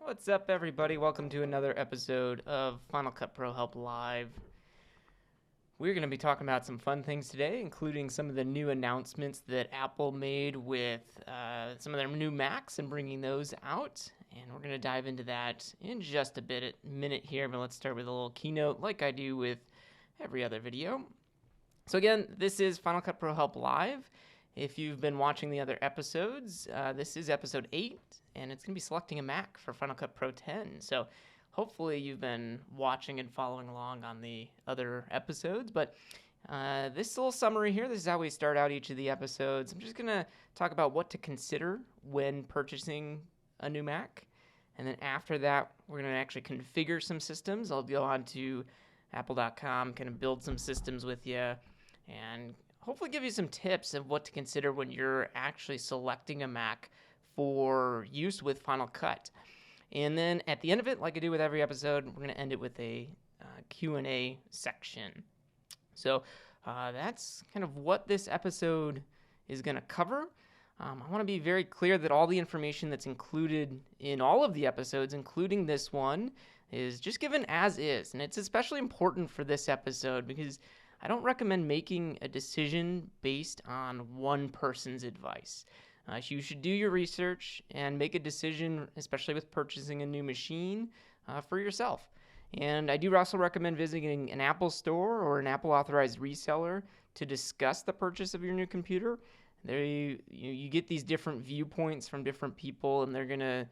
What's up, everybody? Welcome to another episode of Final Cut Pro Help Live. We're going to be talking about some fun things today, including some of the new announcements that Apple made with some of their new Macs and bringing those out. And we're going to dive into that in just a minute here, but let's start with a little keynote like I do with every other video. So again, this is Final Cut Pro Help Live. If you've been watching the other episodes, this is episode 8, and it's going to be selecting a Mac for Final Cut Pro 10. So hopefully you've been watching and following along on the other episodes. But this little summary here, this is how we start out each of the episodes. I'm just going to talk about what to consider when purchasing a new Mac. And then after that, we're going to actually configure some systems. I'll go on to apple.com, kind of build some systems with you, and hopefully give you some tips of what to consider when you're actually selecting a Mac for use with Final Cut. And then at the end of it, like I do with every episode, we're going to end it with a Q&A section. So that's kind of what this episode is going to cover. I want to be very clear that all the information that's included in all of the episodes, including this one, is just given as is. And it's especially important for this episode because I don't recommend making a decision based on one person's advice. You should do your research and make a decision, especially with purchasing a new machine, for yourself. And I do also recommend visiting an Apple store or an Apple authorized reseller to discuss the purchase of your new computer. There you get these different viewpoints from different people, and they're going to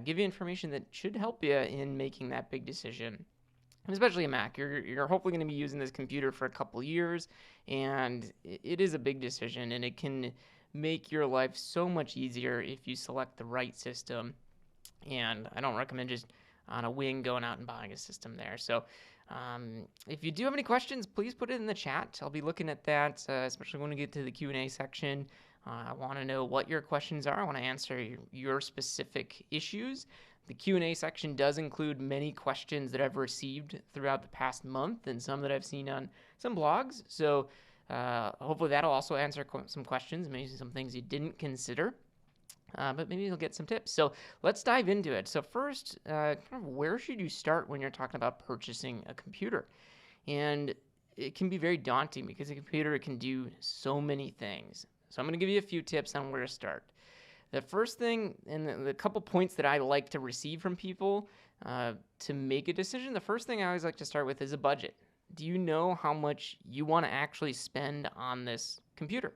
give you information that should help you in making that big decision. And especially a Mac, you're hopefully going to be using this computer for a couple years, and it is a big decision, and it can make your life so much easier if you select the right system. And I don't recommend just on a wing going out and buying a system there. So if you do have any questions, please put it in the chat. I'll be looking at that, especially when we get to the Q&A section. I want to know what your questions are. I want to answer your specific issues. The Q&A section does include many questions that I've received throughout the past month and some that I've seen on some blogs. So hopefully that'll also answer some questions, maybe some things you didn't consider, but maybe you'll get some tips. So let's dive into it. So first, kind of where should you start when you're talking about purchasing a computer? And it can be very daunting because a computer can do so many things. So I'm going to give you a few tips on where to start. The first thing, and the couple points that I like to receive from people to make a decision, the first thing I always like to start with is a budget. Do you know how much you want to actually spend on this computer?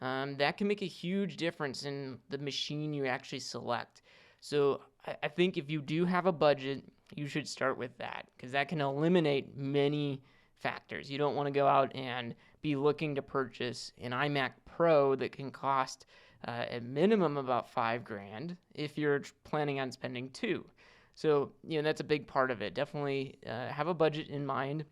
That can make a huge difference in the machine you actually select. So I think if you do have a budget, you should start with that because that can eliminate many factors. You don't want to go out and be looking to purchase an iMac Pro that can cost at minimum about $5,000 if you're planning on spending $2,000. So, that's a big part of it. Definitely have a budget in mind,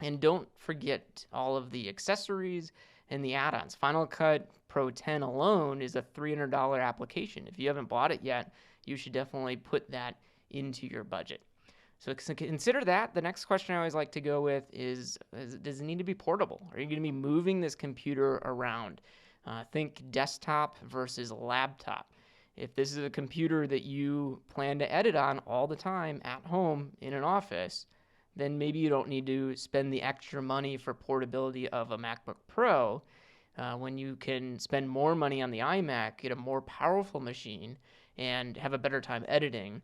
and don't forget all of the accessories and the add-ons. Final Cut Pro 10 alone is a $300 application. If you haven't bought it yet, you should definitely put that into your budget. So consider that. The next question I always like to go with is does it need to be portable? Are you going to be moving this computer around? Think desktop versus laptop. If this is a computer that you plan to edit on all the time at home in an office, then maybe you don't need to spend the extra money for portability of a MacBook Pro when you can spend more money on the iMac, get a more powerful machine, and have a better time editing.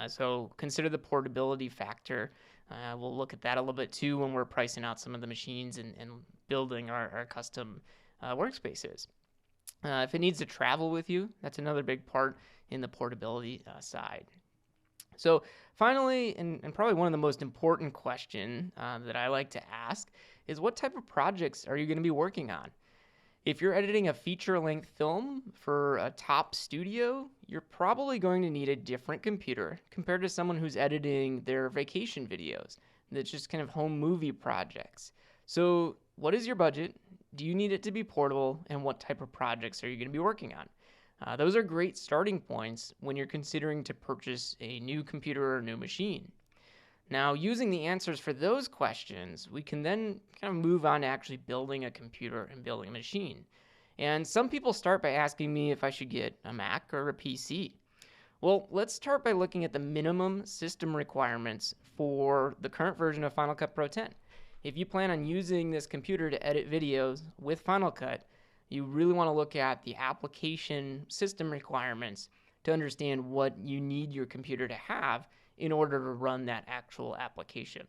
So consider the portability factor. We'll look at that a little bit too when we're pricing out some of the machines and building our custom workspaces. If it needs to travel with you, that's another big part in the portability side. So finally, and probably one of the most important questions that I like to ask is what type of projects are you going to be working on? If you're editing a feature-length film for a top studio, you're probably going to need a different computer compared to someone who's editing their vacation videos. That's just kind of home movie projects. So what is your budget? Do you need it to be portable? And what type of projects are you going to be working on? Those are great starting points when you're considering to purchase a new computer or a new machine. Now, using the answers for those questions, we can then kind of move on to actually building a computer and building a machine. And some people start by asking me if I should get a Mac or a PC. Well, let's start by looking at the minimum system requirements for the current version of Final Cut Pro 10. If you plan on using this computer to edit videos with Final Cut, you really want to look at the application system requirements to understand what you need your computer to have in order to run that actual application.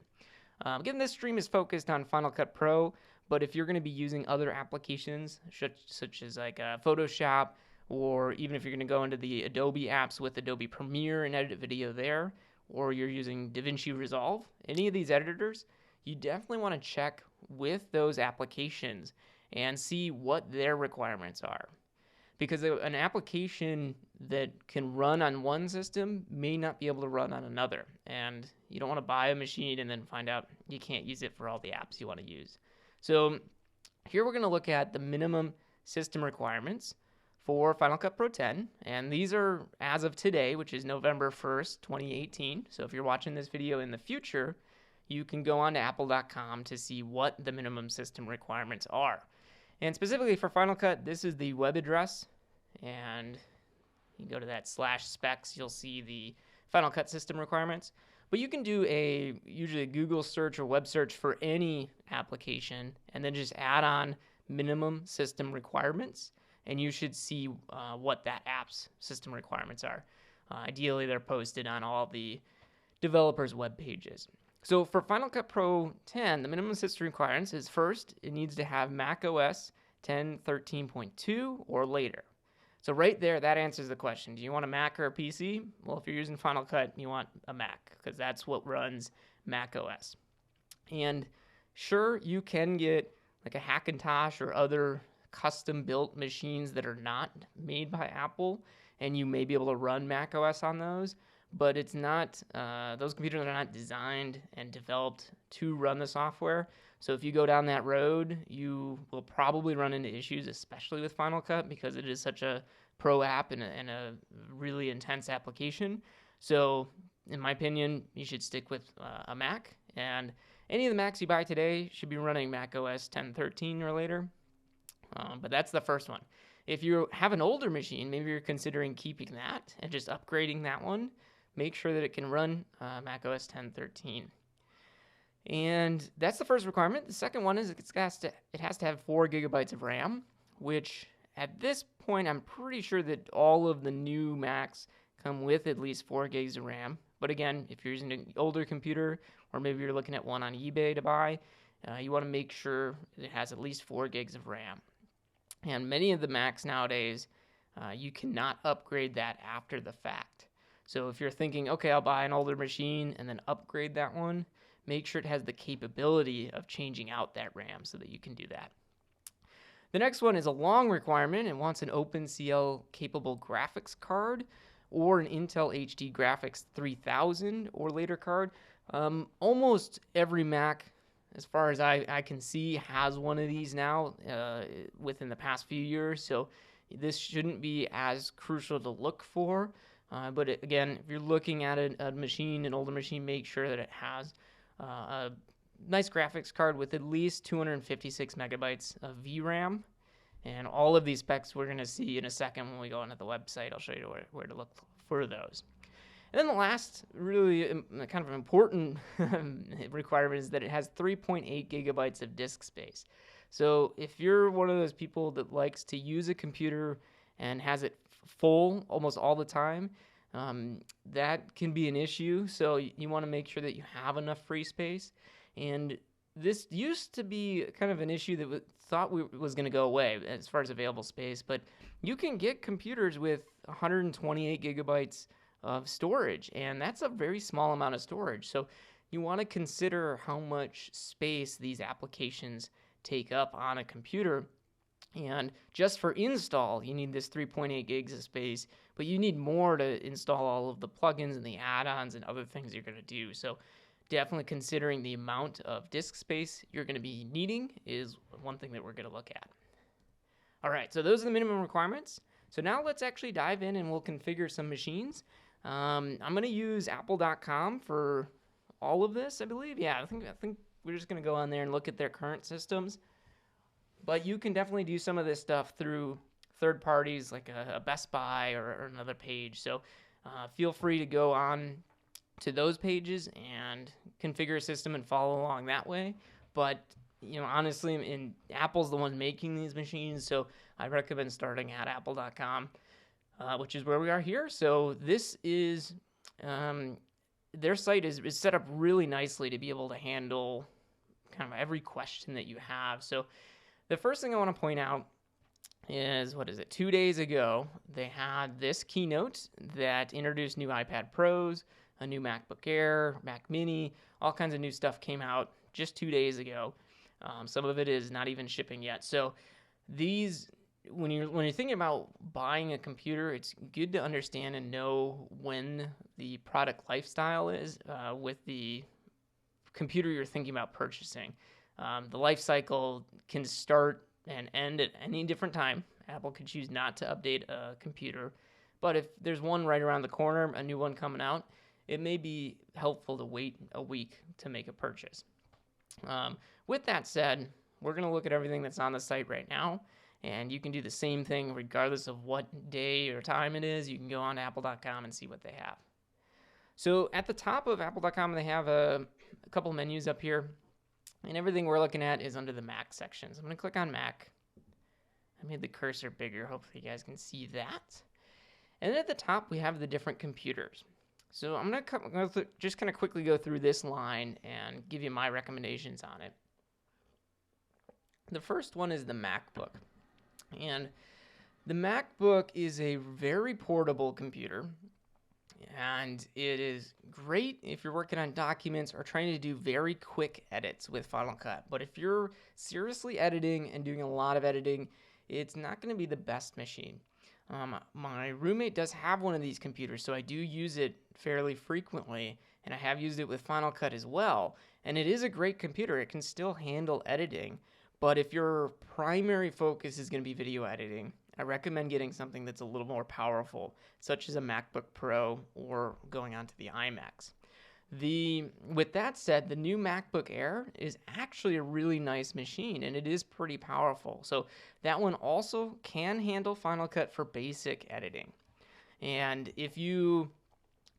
Again, this stream is focused on Final Cut Pro, but if you're going to be using other applications such as like Photoshop, or even if you're going to go into the Adobe apps with Adobe Premiere and edit video there, or you're using DaVinci Resolve, any of these editors, you definitely want to check with those applications and see what their requirements are. Because an application that can run on one system may not be able to run on another. And you don't want to buy a machine and then find out you can't use it for all the apps you want to use. So here we're going to look at the minimum system requirements for Final Cut Pro 10. And these are as of today, which is November 1st, 2018. So if you're watching this video in the future, you can go on to apple.com to see what the minimum system requirements are. And specifically for Final Cut, this is the web address, and you go to that /specs, you'll see the Final Cut system requirements. But you can do usually a Google search or web search for any application, and then just add on minimum system requirements, and you should see what that app's system requirements are. Ideally, they're posted on all the developers' web pages. So for Final Cut Pro 10, the minimum system requirements is first, it needs to have Mac OS 10.13.2 or later. So right there, that answers the question. Do you want a Mac or a PC? Well, if you're using Final Cut, you want a Mac because that's what runs Mac OS. And sure, you can get like a Hackintosh or other custom-built machines that are not made by Apple, and you may be able to run Mac OS on those. But it's not, those computers are not designed and developed to run the software. So if you go down that road, you will probably run into issues, especially with Final Cut, because it is such a pro app and a really intense application. So in my opinion, you should stick with a Mac. And any of the Macs you buy today should be running Mac OS 10.13 or later. But that's the first one. If you have an older machine, maybe you're considering keeping that and just upgrading that one. Make sure that it can run Mac OS 10.13. And that's the first requirement. The second one is it has to have 4 gigabytes of RAM, which at this point, I'm pretty sure that all of the new Macs come with at least 4 gigs of RAM. But again, if you're using an older computer, or maybe you're looking at one on eBay to buy, you want to make sure it has at least 4 gigs of RAM. And many of the Macs nowadays, you cannot upgrade that after the fact. So if you're thinking, okay, I'll buy an older machine and then upgrade that one, make sure it has the capability of changing out that RAM so that you can do that. The next one is a long requirement. It wants an OpenCL capable graphics card or an Intel HD Graphics 3000 or later card. Almost every Mac, as far as I can see, has one of these now within the past few years. So this shouldn't be as crucial to look for. But again, if you're looking at a machine, an older machine, make sure that it has a nice graphics card with at least 256 megabytes of VRAM. And all of these specs we're going to see in a second when we go onto the website. I'll show you where to look for those. And then the last really kind of important requirement is that it has 3.8 gigabytes of disk space. So if you're one of those people that likes to use a computer and has it full almost all the time, that can be an issue. So you want to make sure that you have enough free space. And this used to be kind of an issue that was going to go away as far as available space, but you can get computers with 128 gigabytes of storage, and that's a very small amount of storage. So you want to consider how much space these applications take up on a computer. And just for install, you need this 3.8 gigs of space, but you need more to install all of the plugins and the add-ons and other things you're going to do. So definitely considering the amount of disk space you're going to be needing is one thing that we're going to look at. All right, so those are the minimum requirements. So now let's actually dive in and we'll configure some machines. I'm going to use apple.com for all of this, I believe. Yeah, I think we're just going to go on there and look at their current systems. But you can definitely do some of this stuff through third parties like a Best Buy or another page. So Feel free to go on to those pages and configure a system and follow along that way. But honestly, Apple's the one making these machines, so I recommend starting at apple.com, which is where we are here. So this is their site is set up really nicely to be able to handle kind of every question that you have. So the first thing I want to point out is, 2 days ago, they had this keynote that introduced new iPad Pros, a new MacBook Air, Mac Mini, all kinds of new stuff came out just 2 days ago. Some of it is not even shipping yet. So these, when you're thinking about buying a computer, it's good to understand and know when the product lifestyle is with the computer you're thinking about purchasing. The life cycle can start and end at any different time. Apple could choose not to update a computer, but if there's one right around the corner, a new one coming out, it may be helpful to wait a week to make a purchase. With that said, we're going to look at everything that's on the site right now, and you can do the same thing regardless of what day or time it is. You can go on to apple.com and see what they have. So at the top of apple.com, they have a couple menus up here, and everything we're looking at is under the Mac section. So I'm going to click on Mac. I made the cursor bigger. Hopefully you guys can see that. And then at the top, we have the different computers. So I'm going to just kind of quickly go through this line and give you my recommendations on it. The first one is the MacBook. And the MacBook is a very portable computer. And it is great if you're working on documents or trying to do very quick edits with Final Cut. But if you're seriously editing and doing a lot of editing, it's not going to be the best machine. My roommate does have one of these computers, so I do use it fairly frequently, and I have used it with Final Cut as well. And it is a great computer. It can still handle editing. But if your primary focus is going to be video editing, I recommend getting something that's a little more powerful, such as a MacBook Pro or going on to the iMacs. With that said, the new MacBook Air is actually a really nice machine, and it is pretty powerful. So that one also can handle Final Cut for basic editing. And if you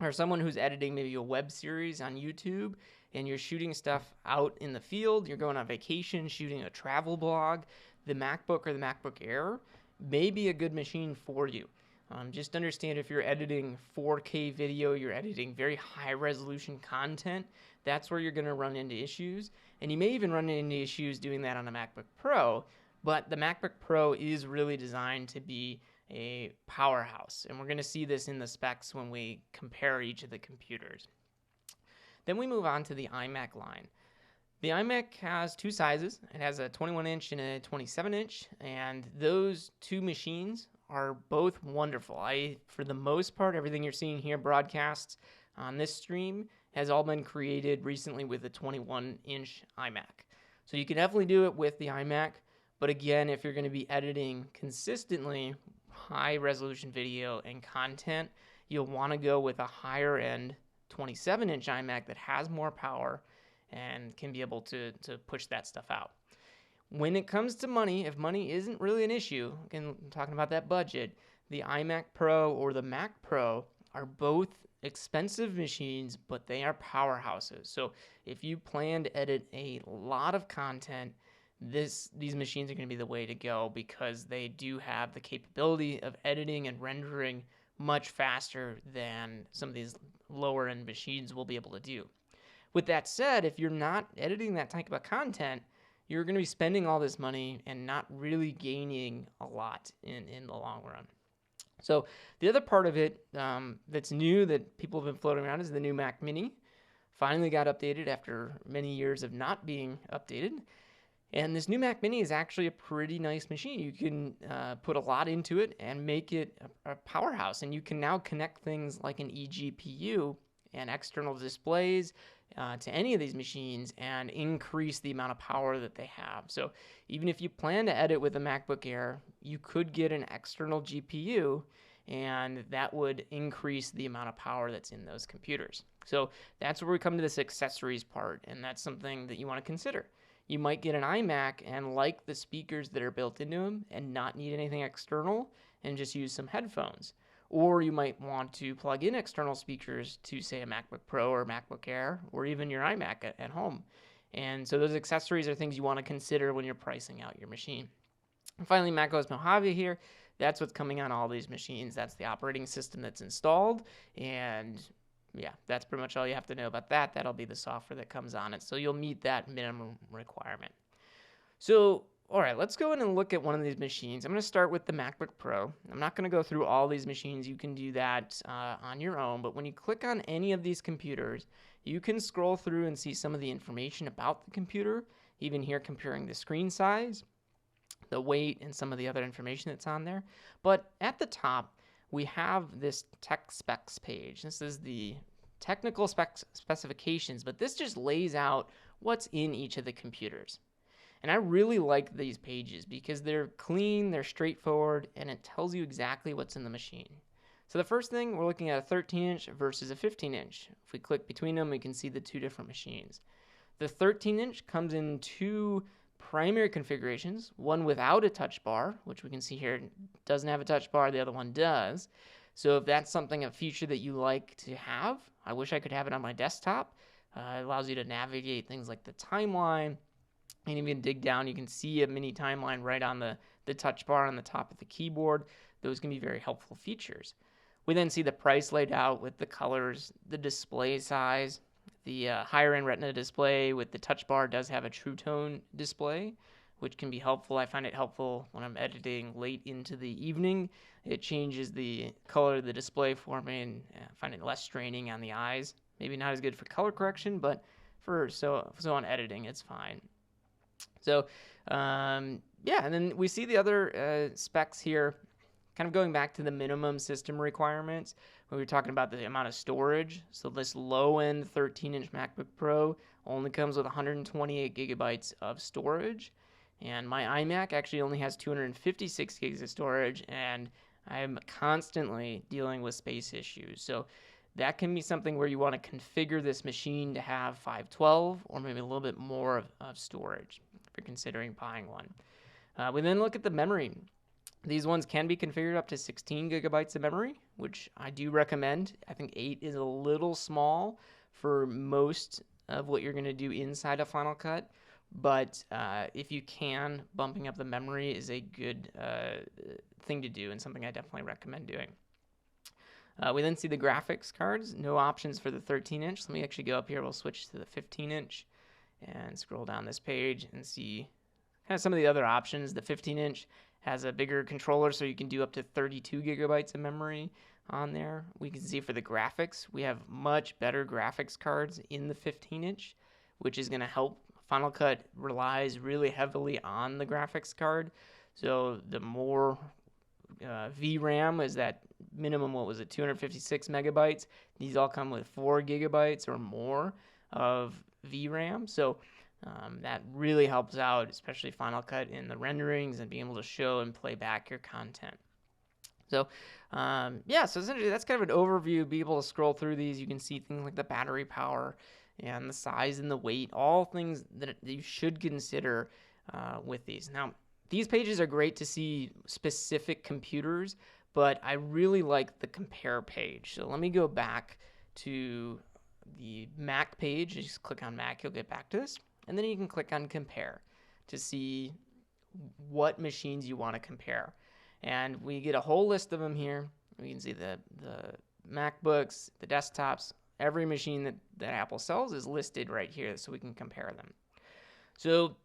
are someone who's editing maybe a web series on YouTube and you're shooting stuff out in the field, you're going on vacation, shooting a travel blog, the MacBook or the MacBook Air may be a good machine for you. Just understand if you're editing 4K video, you're editing very high resolution content, that's where you're going to run into issues. And you may even run into issues doing that on a MacBook Pro, but the MacBook Pro is really designed to be a powerhouse. And we're going to see this in the specs when we compare each of the computers. Then we move on to the iMac line. The iMac has two sizes. It has a 21-inch and a 27-inch, and those two machines are both wonderful. For the most part, everything you're seeing here broadcast on this stream has all been created recently with a 21-inch iMac. So you can definitely do it with the iMac, but again, if you're going to be editing consistently high-resolution video and content, you'll want to go with a higher-end 27-inch iMac that has more power and can be able to push that stuff out. When it comes to money, if money isn't really an issue, again, I'm talking about that budget, the iMac Pro or the Mac Pro are both expensive machines, but they are powerhouses. So if you plan to edit a lot of content, these machines are going to be the way to go because they do have the capability of editing and rendering much faster than some of these lower end machines will be able to do. With that said, if you're not editing that type of content, you're going to be spending all this money and not really gaining a lot in the long run. So the other part of it that's new that people have been floating around is the new Mac Mini. Finally got updated after many years of not being updated. And this new Mac Mini is actually a pretty nice machine. You can put a lot into it and make it a powerhouse. And you can now connect things like an eGPU and external displays to any of these machines and increase the amount of power that they have. So even if you plan to edit with a MacBook Air, you could get an external GPU, and that would increase the amount of power that's in those computers. So that's where we come to this accessories part, and that's something that you want to consider. You might get an iMac and like the speakers that are built into them and not need anything external and just use some headphones. or you might want to plug in external speakers to, say, a MacBook Pro or MacBook Air, or even your iMac at home. And so those accessories are things you want to consider when you're pricing out your machine. And finally, macOS Mojave here. That's what's coming on all these machines. That's the operating system that's installed. And yeah, that's pretty much all you have to know about that. That'll be the software that comes on it. So you'll meet that minimum requirement. So, all right, let's go in and look at one of these machines. I'm going to start with the MacBook Pro. I'm not going to go through all these machines. You can do that on your own. But when you click on any of these computers, you can scroll through and see some of the information about the computer, even here comparing the screen size, the weight, and some of the other information that's on there. But at the top, we have this tech specs page. This is the technical specifications, but this just lays out what's in each of the computers. And I really like these pages because they're clean, they're straightforward, and it tells you exactly what's in the machine. So the first thing, we're looking at a 13-inch versus a 15-inch. If we click between them, we can see the two different machines. The 13-inch comes in two primary configurations, one without a touch bar, which we can see here doesn't have a touch bar, the other one does. So if that's a feature that you like to have, I wish I could have it on my desktop. It allows you to navigate things like the timeline, and even dig down, you can see a mini timeline right on the touch bar on the top of the keyboard. Those can be very helpful features. We then see the price laid out with the colors, the display size. The higher end Retina display with the touch bar does have a True Tone display, which can be helpful. I find it helpful when I'm editing late into the evening. It changes the color of the display for me, and I find it less straining on the eyes. Maybe not as good for color correction, but so on editing, it's fine. So, yeah, and then we see the other specs here, kind of going back to the minimum system requirements when we were talking about the amount of storage. So this low-end 13-inch MacBook Pro only comes with 128 gigabytes of storage, and my iMac actually only has 256 gigs of storage, and I'm constantly dealing with space issues. So that can be something where you want to configure this machine to have 512 or maybe a little bit more of storage if you're considering buying one. We then look at the memory. These ones can be configured up to 16 gigabytes of memory, which I do recommend. I think 8 is a little small for most of what you're going to do inside of Final Cut, but if you can, bumping up the memory is a good thing to do and something I definitely recommend doing. We then see the graphics cards, no options for the 13-inch. Let me actually go up here. We'll switch to the 15-inch and scroll down this page and see kind of some of the other options. The 15-inch has a bigger controller, so you can do up to 32 gigabytes of memory on there. We can see for the graphics, we have much better graphics cards in the 15-inch, which is going to help. Final Cut relies really heavily on the graphics card, so the more VRAM is that minimum, 256 megabytes. These all come with 4 gigabytes or more of VRAM, so that really helps out, especially Final Cut in the renderings and being able to show and play back your content. So yeah, so essentially that's kind of an overview. Be able to scroll through these. You can see things like the battery power and the size and the weight, all things that you should consider with these. Now, these pages are great to see specific computers, but I really like the compare page. So let me go back to the Mac page. Just click on Mac, you'll get back to this. And then you can click on compare to see what machines you want to compare. And we get a whole list of them here. We can see the MacBooks, the desktops, every machine that Apple sells is listed right here so we can compare them. So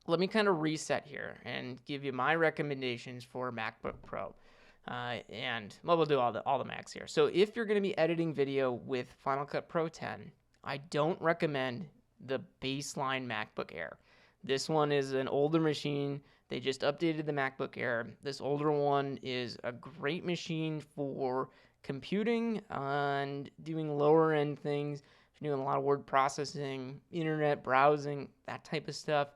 let me kind of reset here and give you my recommendations for MacBook Pro. And we'll do all the Macs here. So if you're going to be editing video with Final Cut Pro 10, I don't recommend the baseline MacBook Air. This one is an older machine. They just updated the MacBook Air. This older one is a great machine for computing and doing lower end things. If you're doing a lot of word processing, internet browsing, that type of stuff,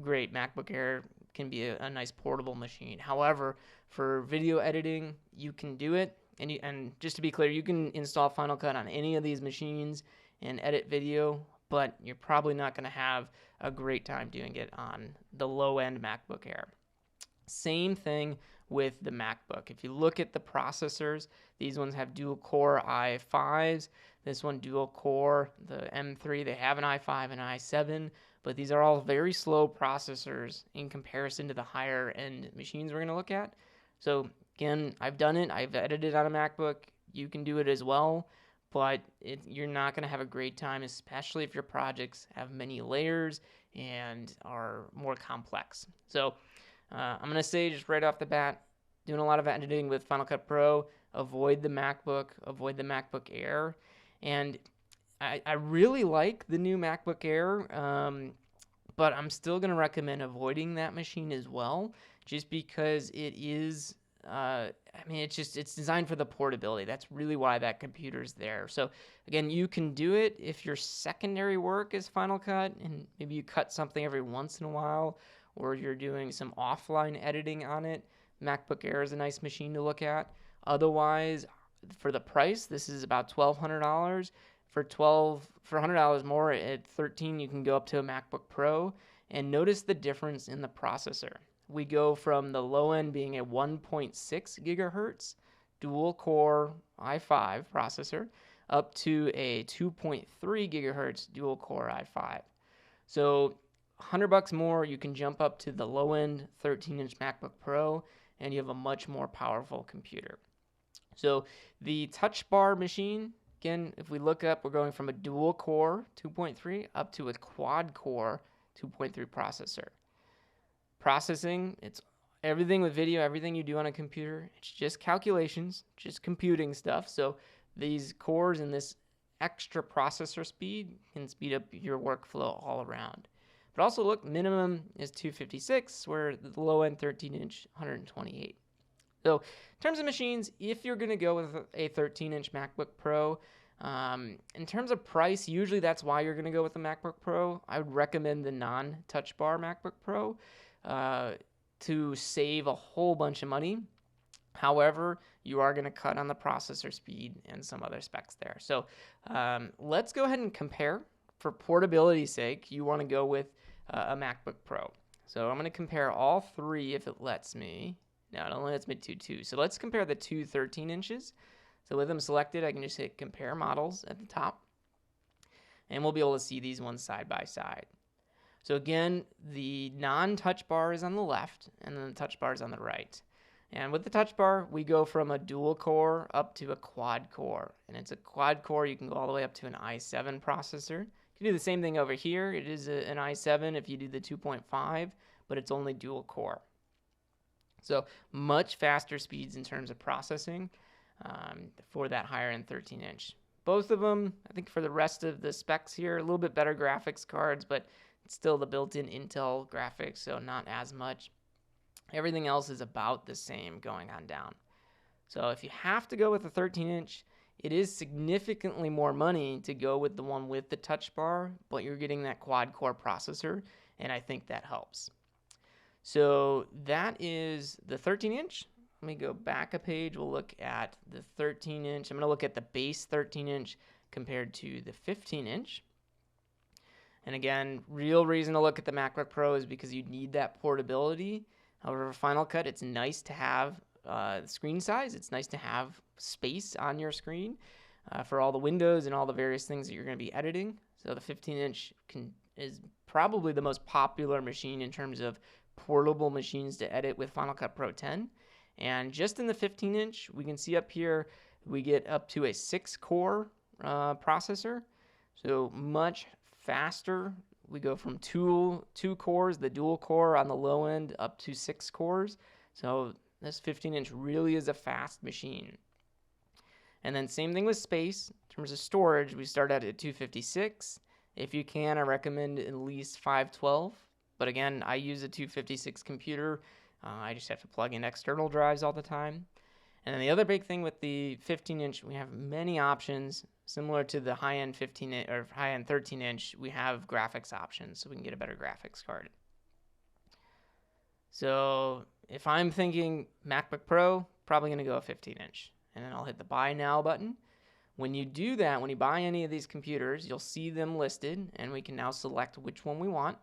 great. MacBook Air can be a nice portable machine. However, for video editing, you can do it. And just to be clear, you can install Final Cut on any of these machines and edit video, but you're probably not going to have a great time doing it on the low-end MacBook Air. Same thing with the MacBook. If you look at the processors, these ones have dual core i5s. This one dual core, the M3, they have an i5 and i7, but these are all very slow processors in comparison to the higher end machines we're going to look at. So again, I've done it. I've edited on a MacBook. You can do it as well, but you're not going to have a great time, especially if your projects have many layers and are more complex. So I'm going to say just right off the bat, doing a lot of editing with Final Cut Pro, avoid the MacBook Air. And I really like the new MacBook Air, but I'm still going to recommend avoiding that machine as well, just because it is, it's designed for the portability. That's really why that computer's there. So again, you can do it if your secondary work is Final Cut, and maybe you cut something every once in a while, or you're doing some offline editing on it. MacBook Air is a nice machine to look at. Otherwise, for the price, this is about $1,200. For $100 more at $13, you can go up to a MacBook Pro. And notice the difference in the processor. We go from the low end being a 1.6 gigahertz dual core i5 processor up to a 2.3 gigahertz dual core i5. So $100 more, you can jump up to the low end 13-inch MacBook Pro, and you have a much more powerful computer. So the touch bar machine, again, if we look up, we're going from a dual core 2.3 up to a quad core 2.3 processor. Processing, it's everything with video, everything you do on a computer, it's just calculations, just computing stuff. So these cores and this extra processor speed can speed up your workflow all around. But also look, minimum is 256, where the low end 13-inch, 128. So in terms of machines, if you're going to go with a 13-inch MacBook Pro, in terms of price, usually that's why you're going to go with the MacBook Pro. I would recommend the non-touch bar MacBook Pro to save a whole bunch of money. However, you are going to cut on the processor speed and some other specs there. So let's go ahead and compare. For portability's sake, you want to go with a MacBook Pro. So I'm going to compare all three if it lets me. No, it only lets me do two. So let's compare the two 13 inches. So with them selected, I can just hit compare models at the top. And we'll be able to see these ones side by side. So again, the non-touch bar is on the left, and then the touch bar is on the right. And with the touch bar, we go from a dual core up to a quad core. And it's a quad core, you can go all the way up to an i7 processor. You can do the same thing over here. It is an i7 if you do the 2.5, but it's only dual core. So much faster speeds in terms of processing for that higher end 13-inch. Both of them, I think for the rest of the specs here, a little bit better graphics cards, but it's still the built-in Intel graphics, so not as much. Everything else is about the same going on down. So if you have to go with a 13-inch, it is significantly more money to go with the one with the touch bar, but you're getting that quad-core processor, and I think that helps. So that is the 13-inch. Let me go back a page. We'll look at the 13-inch. I'm going to look at the base 13-inch compared to the 15-inch. And again, real reason to look at the MacBook Pro is because you need that portability. However, for Final Cut, it's nice to have screen size. It's nice to have space on your screen for all the windows and all the various things that you're going to be editing. So the 15-inch is probably the most popular machine in terms of portable machines to edit with Final Cut Pro 10. And just in the 15-inch, we can see up here, we get up to a 6-core processor. So much faster. We go from two cores, the dual core on the low end, up to 6 cores. So this 15-inch really is a fast machine. And then same thing with space. In terms of storage, we start out at 256. If you can, I recommend at least 512. But again, I use a 256 computer. I just have to plug in external drives all the time. And then the other big thing with the 15-inch, we have many options. Similar to the high-end 15 or high-end 13-inch, we have graphics options, so we can get a better graphics card. So if I'm thinking MacBook Pro, probably going to go a 15-inch. And then I'll hit the Buy Now button. When you do that, when you buy any of these computers, you'll see them listed, and we can now select which one we want.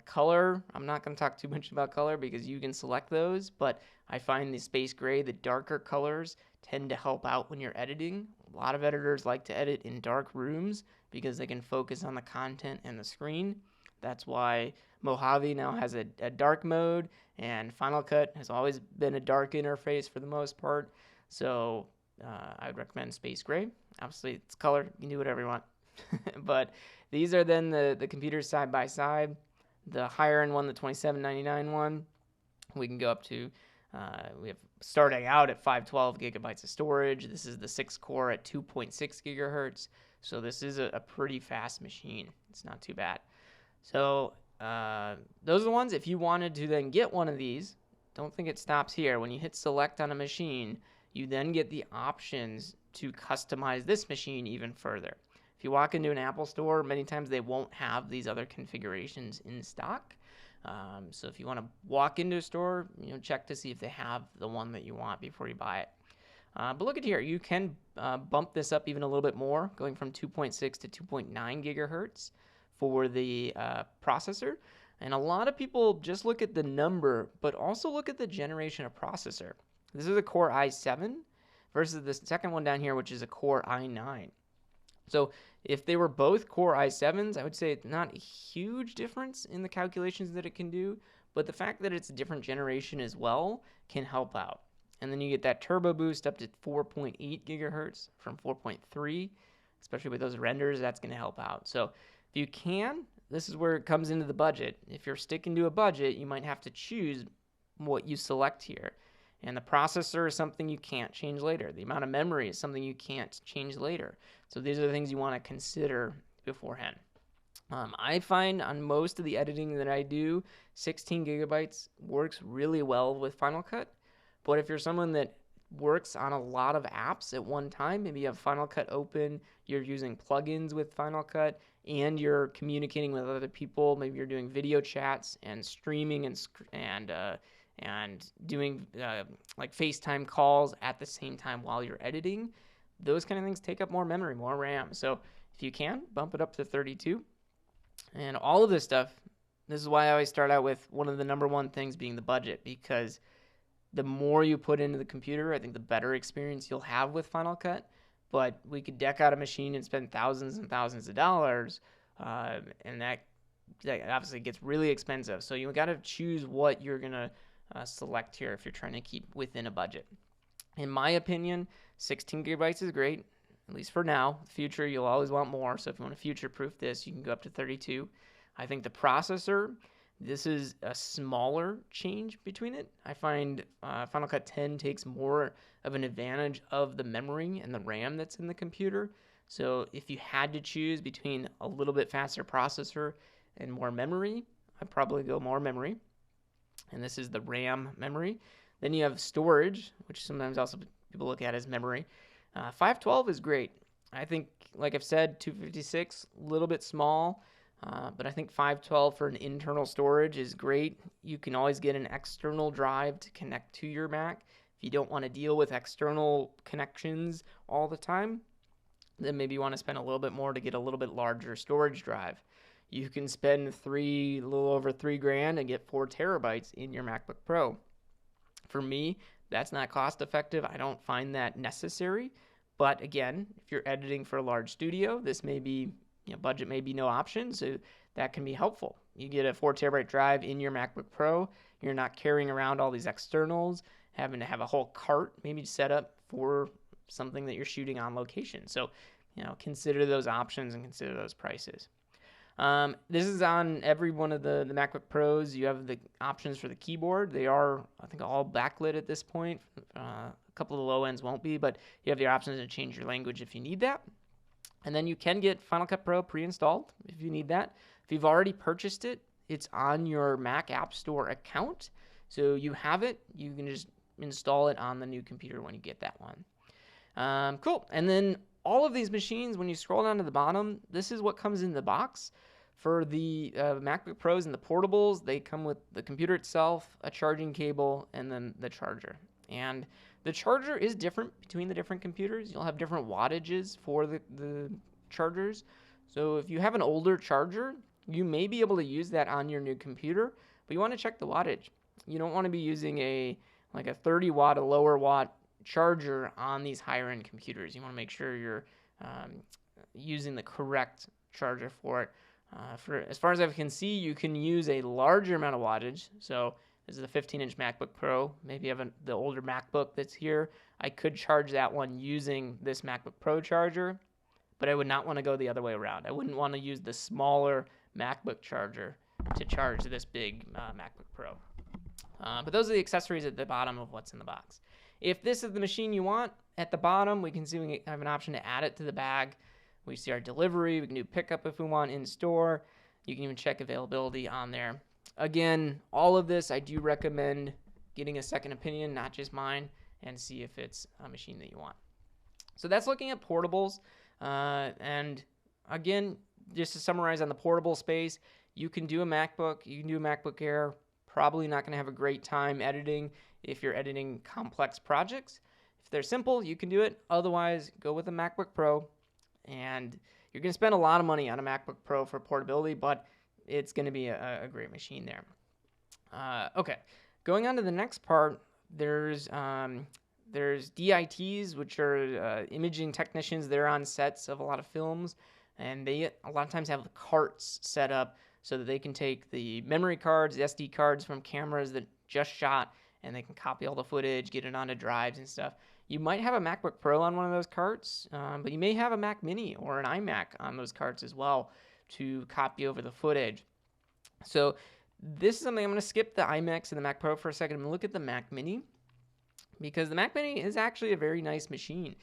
Color, I'm not going to talk too much about color because you can select those, but I find the space gray, the darker colors, tend to help out when you're editing. A lot of editors like to edit in dark rooms because they can focus on the content and the screen. That's why Mojave now has a dark mode, and Final Cut has always been a dark interface for the most part. So I would recommend space gray. Obviously, it's color. You can do whatever you want. But these are then the computers side by side. The higher end one, the $27.99 one, we can go up to, we have starting out at 512 gigabytes of storage. This is the 6 core at 2.6 gigahertz. So this is a pretty fast machine. It's not too bad. So those are the ones. If you wanted to then get one of these, don't think it stops here. When you hit select on a machine, you then get the options to customize this machine even further. If you walk into an Apple store, many times they won't have these other configurations in stock. So if you want to walk into a store, check to see if they have the one that you want before you buy it. But look at here, you can bump this up even a little bit more, going from 2.6 to 2.9 gigahertz for the processor. And a lot of people just look at the number, but also look at the generation of processor. This is a Core i7 versus the second one down here, which is a Core i9. So if they were both Core i7s, I would say it's not a huge difference in the calculations that it can do, but the fact that it's a different generation as well can help out. And then you get that turbo boost up to 4.8 gigahertz from 4.3, especially with those renders, that's going to help out. So if you can, this is where it comes into the budget. If you're sticking to a budget, you might have to choose what you select here. And the processor is something you can't change later. The amount of memory is something you can't change later. So these are the things you want to consider beforehand. I find on most of the editing that I do, 16 gigabytes works really well with Final Cut. But if you're someone that works on a lot of apps at one time, maybe you have Final Cut open, you're using plugins with Final Cut, and you're communicating with other people, maybe you're doing video chats and streaming and doing like FaceTime calls at the same time while you're editing, those kind of things take up more memory, more RAM. So if you can, bump it up to 32. And all of this stuff, this is why I always start out with one of the number one things being the budget, because the more you put into the computer, I think the better experience you'll have with Final Cut. But we could deck out a machine and spend thousands and thousands of dollars, and that obviously gets really expensive. So you got to choose what you're going to select here if you're trying to keep within a budget. In my opinion, 16 gigabytes is great, at least for now. In the future, you'll always want more. So if you want to future-proof this, you can go up to 32. I think the processor, this is a smaller change between it. I find Final Cut 10 takes more of an advantage of the memory and the RAM that's in the computer. So if you had to choose between a little bit faster processor and more memory, I'd probably go more memory. And this is the RAM memory. Then you have storage, which sometimes also people look at as memory. 512 is great. I think, like I've said, 256, a little bit small. But I think 512 for an internal storage is great. You can always get an external drive to connect to your Mac. If you don't want to deal with external connections all the time, then maybe you want to spend a little bit more to get a little bit larger storage drive. You can spend a little over $3,000 and get 4 terabytes in your MacBook Pro. For me, that's not cost effective. I don't find that necessary. But again, if you're editing for a large studio, this may be, budget may be no option, so that can be helpful. You get a 4 terabyte drive in your MacBook Pro. You're not carrying around all these externals, having to have a whole cart maybe set up for something that you're shooting on location. So, consider those options and consider those prices. This is on every one of the MacBook Pros. You have the options for the keyboard. They are, I think, all backlit at this point. A couple of the low ends won't be, but you have the options to change your language if you need that. And then you can get Final Cut Pro pre-installed if you need that. If you've already purchased it, it's on your Mac App Store account. So you have it. You can just install it on the new computer when you get that one. Cool. And then all of these machines, when you scroll down to the bottom, this is what comes in the box. For the MacBook Pros and the portables, they come with the computer itself, a charging cable, and then the charger. And the charger is different between the different computers. You'll have different wattages for the chargers. So if you have an older charger, You may be able to use that on your new computer, but you want to check the wattage. You don't want to be using a 30 watt, a lower watt charger on these higher end computers. You want to make sure you're using the correct charger for it. For as far as I can see, you can use a larger amount of wattage. So this is a 15-inch MacBook Pro. Maybe you have the older MacBook that's here. I could charge that one using this MacBook Pro charger, but I would not want to go the other way around. I wouldn't want to use the smaller MacBook charger to charge this big MacBook Pro. But those are the accessories at the bottom of what's in the box. If this is the machine you want, at the bottom we can see we have an option to add it to the bag. We see our delivery. We can do pickup if we want in store. You can even check availability on there. Again, all of this I do recommend getting a second opinion, not just mine, and see if it's a machine that you want. So that's looking at portables. And again, just to summarize on the portable space, you can do a MacBook, you can do a MacBook Air. Probably not going to have a great time editing if you're editing complex projects. If they're simple, you can do it. Otherwise, go with a MacBook Pro. And you're going to spend a lot of money on a MacBook Pro for portability, but it's going to be a great machine there. Okay, going on to the next part, there's DITs, which are imaging technicians. They're on sets of a lot of films, and they a lot of times have the carts set up so that they can take the memory cards, the SD cards from cameras that just shot, and they can copy all the footage, get it onto drives and stuff. You might have a MacBook Pro on one of those carts, but you may have a Mac Mini or an iMac on those carts as well to copy over the footage. So this is something I'm going to skip the iMacs and the Mac Pro for a second. I'm going to look at the Mac Mini because the Mac Mini is actually a very nice machine.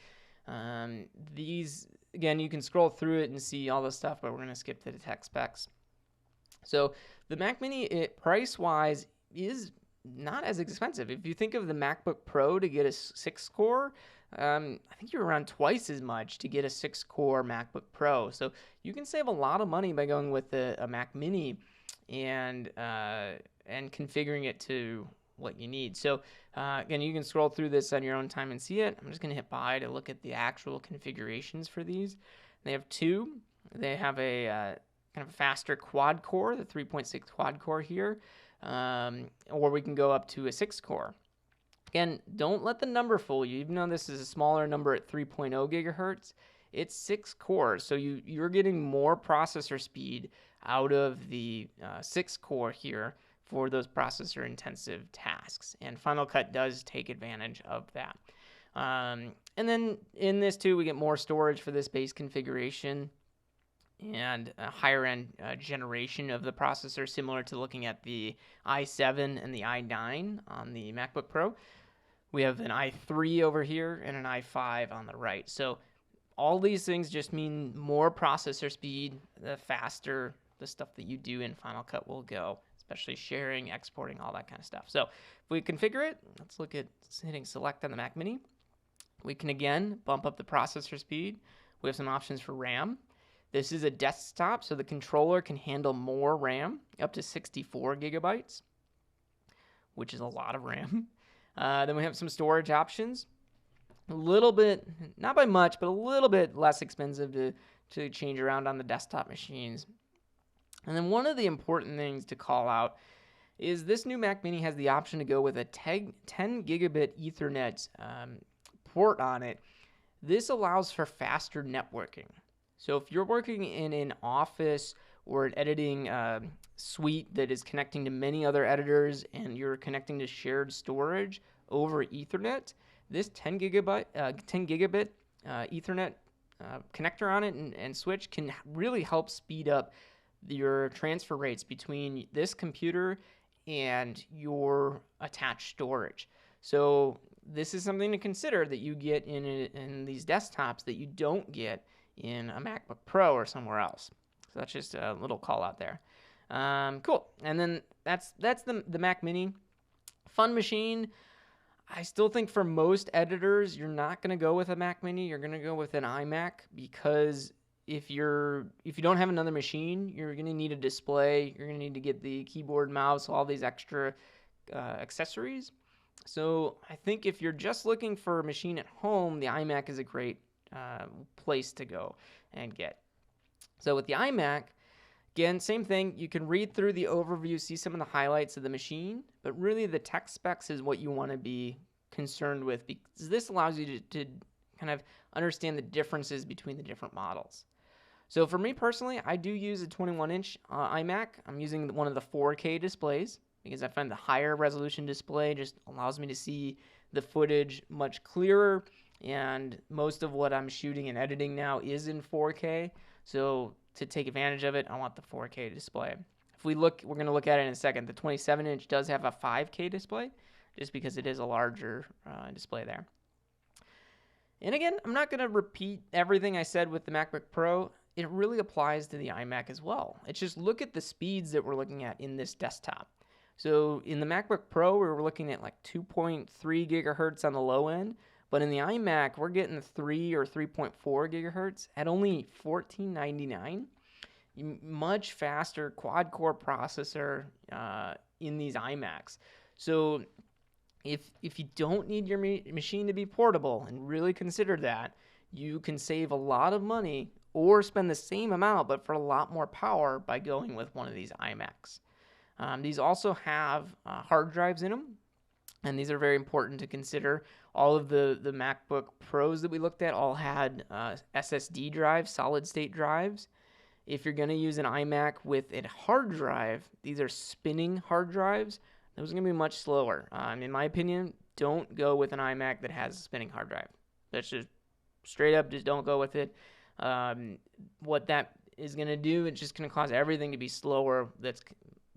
These, again, you can scroll through it and see all the stuff, but we're going to skip to the tech specs. So the Mac Mini, price-wise, is not as expensive. If you think of the MacBook Pro to get a 6-core, I think you're around twice as much to get a 6-core MacBook Pro. So you can save a lot of money by going with a Mac Mini and configuring it to what you need. So again, you can scroll through this on your own time and see it. I'm just going to hit buy to look at the actual configurations for these. They have two. They have a kind of a faster quad core, the 3.6 quad core here. Or we can go up to a 6-core. Again, don't let the number fool you. Even though this is a smaller number at 3.0 gigahertz, it's 6 cores. So you're getting more processor speed out of the 6-core here for those processor-intensive tasks. And Final Cut does take advantage of that. And then in this too, we get more storage for this base configuration and a higher-end generation of the processor, similar to looking at the i7 and the i9 on the MacBook Pro. We have an i3 over here and an i5 on the right. So all these things just mean more processor speed. The faster the stuff that you do in Final Cut will go, especially sharing, exporting, all that kind of stuff. So if we configure it, let's look at hitting select on the Mac Mini. We can, again, bump up the processor speed. We have some options for RAM. This is a desktop, so the controller can handle more RAM, up to 64 gigabytes, which is a lot of RAM. Then we have some storage options. A little bit, not by much, but a little bit less expensive to change around on the desktop machines. And then one of the important things to call out is this new Mac Mini has the option to go with a 10 gigabit Ethernet port on it. This allows for faster networking. So if you're working in an office or an editing suite that is connecting to many other editors and you're connecting to shared storage over Ethernet, this 10 gigabit Ethernet connector on it and switch can really help speed up your transfer rates between this computer and your attached storage. So this is something to consider that you get in these desktops that you don't get in a MacBook Pro or somewhere else. So that's just a little call out there. Cool. And then that's the Mac Mini. Fun machine. I still think for most editors, you're not going to go with a Mac Mini. You're going to go with an iMac because if you don't have another machine, you're going to need a display. You're going to need to get the keyboard, mouse, all these extra accessories. So I think if you're just looking for a machine at home, the iMac is a great place to go and get. So with the iMac, Again, same thing. You can read through the overview, see some of the highlights of the machine, but really the tech specs is what you want to be concerned with, because this allows you to kind of understand the differences between the different models. So for me personally, I do use a 21-inch iMac. I'm using one of the 4K displays because I find the higher resolution display just allows me to see the footage much clearer, and most of what I'm shooting and editing now is in 4K. So to take advantage of it, I want the 4K display. If we look, we're going to look at it in a second. The 27-inch does have a 5K display just because it is a larger display there. And again, I'm not going to repeat everything I said with the MacBook Pro. It really applies to the iMac as well. It's just look at the speeds that we're looking at in this desktop. So in the MacBook Pro, we were looking at like 2.3 gigahertz on the low end, but in the iMac, we're getting 3 or 3.4 gigahertz at only $14.99. Much faster quad-core processor in these iMacs. So if you don't need your machine to be portable, and really consider that, you can save a lot of money or spend the same amount but for a lot more power by going with one of these iMacs. These also have hard drives in them, and these are very important to consider. All of the MacBook Pros that we looked at all had SSD drives, solid-state drives. If you're going to use an iMac with a hard drive, these are spinning hard drives. Those are going to be much slower. In my opinion, don't go with an iMac that has a spinning hard drive. That's just straight up, just don't go with it. What that is going to do, it's just going to cause everything to be slower that's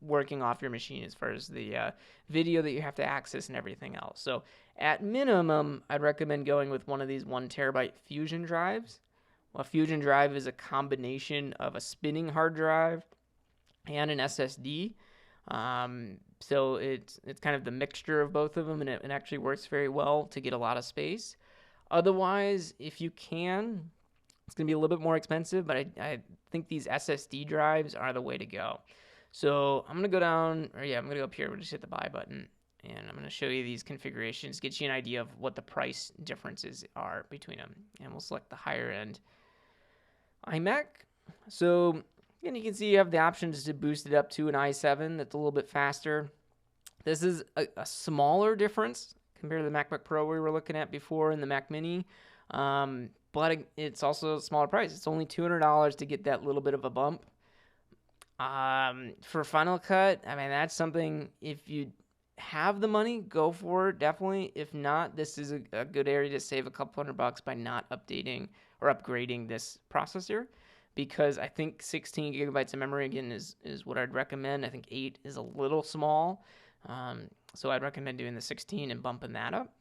working off your machine as far as the video that you have to access and everything else. So at minimum, I'd recommend going with one of these 1 terabyte Fusion drives. Well, a Fusion drive is a combination of a spinning hard drive and an SSD. So it's kind of the mixture of both of them, and it actually works very well to get a lot of space. Otherwise, if you can, it's going to be a little bit more expensive, but I think these SSD drives are the way to go. So I'm going to go down, I'm going to go up here. We'll just hit the buy button, and I'm going to show you these configurations, get you an idea of what the price differences are between them. And we'll select the higher end iMac. So and you can see you have the options to boost it up to an i7 that's a little bit faster. This is a smaller difference compared to the MacBook Pro we were looking at before and the Mac Mini. But it's also a smaller price. It's only $200 to get that little bit of a bump. For Final Cut, I mean, that's something, if you have the money, go for it, definitely. If not, this is a good area to save a couple $100 by not updating or upgrading this processor, because I think 16 gigabytes of memory, again, is what I'd recommend. I think 8 is a little small, so I'd recommend doing the 16 and bumping that up.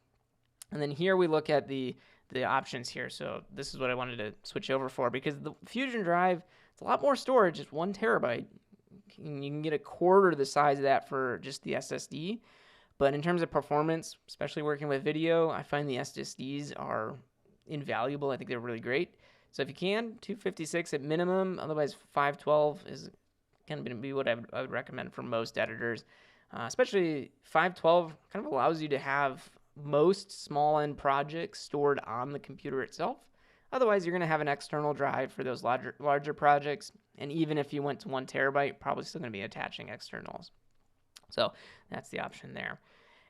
And then here we look at the options here. So this is what I wanted to switch over for, because the Fusion drive, it's a lot more storage. It's 1 terabyte. You can get a quarter the size of that for just the SSD. But in terms of performance, especially working with video, I find the SSDs are invaluable. I think they're really great. So if you can, 256 at minimum. Otherwise, 512 is going to be what I would recommend for most editors. Especially 512 kind of allows you to have most small-end projects stored on the computer itself. Otherwise, you're going to have an external drive for those larger projects. And even if you went to 1 terabyte, probably still going to be attaching externals. So that's the option there.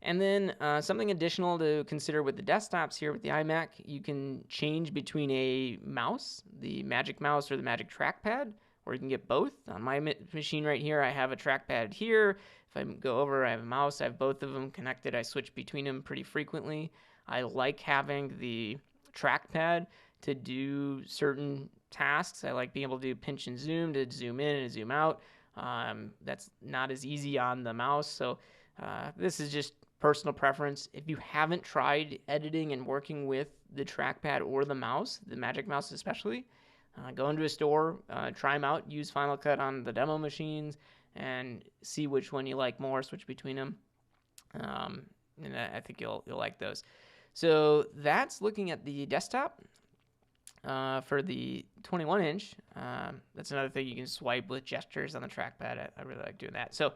And then something additional to consider with the desktops here with the iMac, you can change between a mouse, the Magic Mouse or the Magic Trackpad, or you can get both. On my machine right here, I have a trackpad here. If I go over, I have a mouse. I have both of them connected. I switch between them pretty frequently. I like having the trackpad to do certain tasks. I like being able to do pinch and zoom, to zoom in and zoom out. That's not as easy on the mouse. So this is just personal preference. If you haven't tried editing and working with the trackpad or the mouse, the Magic Mouse especially, go into a store, try them out, use Final Cut on the demo machines, and see which one you like more, switch between them. And I think you'll like those. So that's looking at the desktop. For the 21-inch, that's another thing, you can swipe with gestures on the trackpad. I really like doing that. So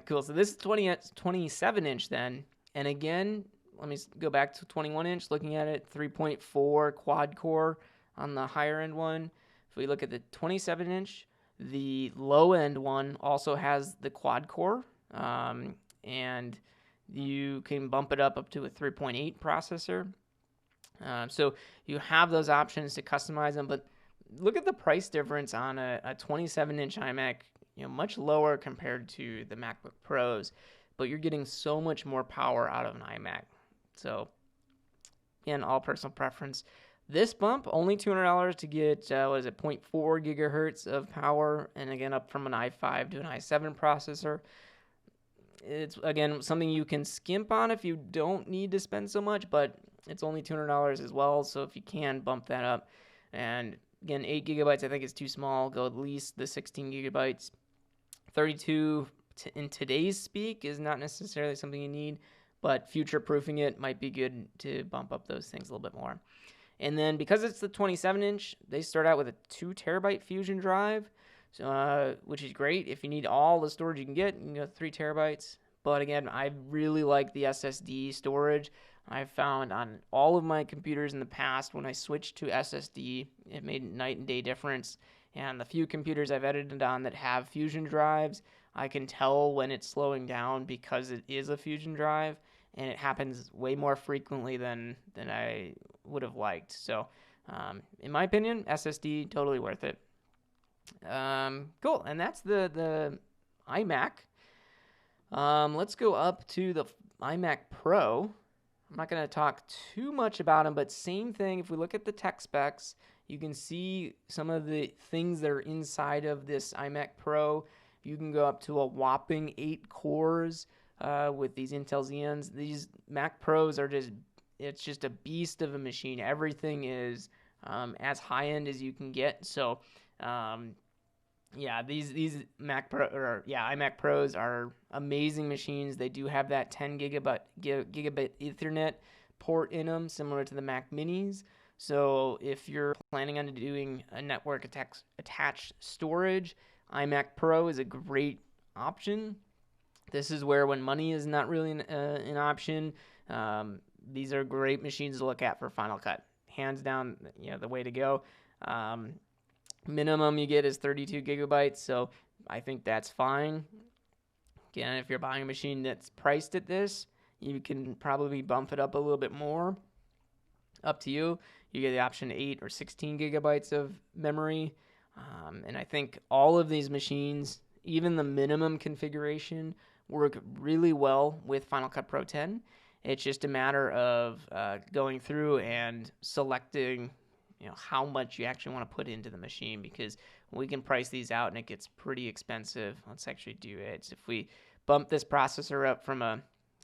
cool. So this is 27-inch then. And again, let me go back to 21-inch, looking at it, 3.4 quad core on the higher end one. If we look at the 27-inch, The low-end one also has the quad-core, and you can bump it up to a 3.8 processor. So you have those options to customize them, but look at the price difference on a 27-inch iMac, much lower compared to the MacBook Pros, but you're getting so much more power out of an iMac. So, again, all personal preference. This bump, only $200 to get, 0.4 gigahertz of power, and again, up from an i5 to an i7 processor. It's, again, something you can skimp on if you don't need to spend so much, but it's only $200 as well, so if you can, bump that up. And again, 8 gigabytes I think is too small. Go at least the 16 gigabytes. 32 in today's speak is not necessarily something you need, but future-proofing it might be good to bump up those things a little bit more. And then because it's the 27-inch, they start out with a 2 terabyte Fusion drive, which is great. If you need all the storage you can get, you can go 3 terabytes. But again, I really like the SSD storage. I've found on all of my computers in the past, when I switched to SSD, it made a night and day difference. And the few computers I've edited on that have Fusion drives, I can tell when it's slowing down because it is a Fusion drive, and it happens way more frequently than I would have liked. So, in my opinion, SSD, totally worth it. Cool, and that's the iMac. Let's go up to the iMac Pro. I'm not going to talk too much about them, but same thing. If we look at the tech specs, you can see some of the things that are inside of this iMac Pro. You can go up to a whopping 8 cores with these Intel Xeons. These Mac Pros are it's just a beast of a machine. Everything is as high-end as you can get. So, these iMac Pros are amazing machines. They do have that 10 gigabit Ethernet port in them, similar to the Mac Minis. So if you're planning on doing a network attached storage, iMac Pro is a great option. This is where, when money is not really an option, these are great machines to look at for Final Cut. Hands down, the way to go. Minimum you get is 32 gigabytes, so I think that's fine. Again, if you're buying a machine that's priced at this, you can probably bump it up a little bit more. Up to you. You get the option 8 or 16 gigabytes of memory. And I think all of these machines, even the minimum configuration, work really well with Final Cut Pro 10. It's just a matter of going through and selecting how much you actually want to put into the machine, because we can price these out and it gets pretty expensive. Let's actually do it. So if we bump this processor up from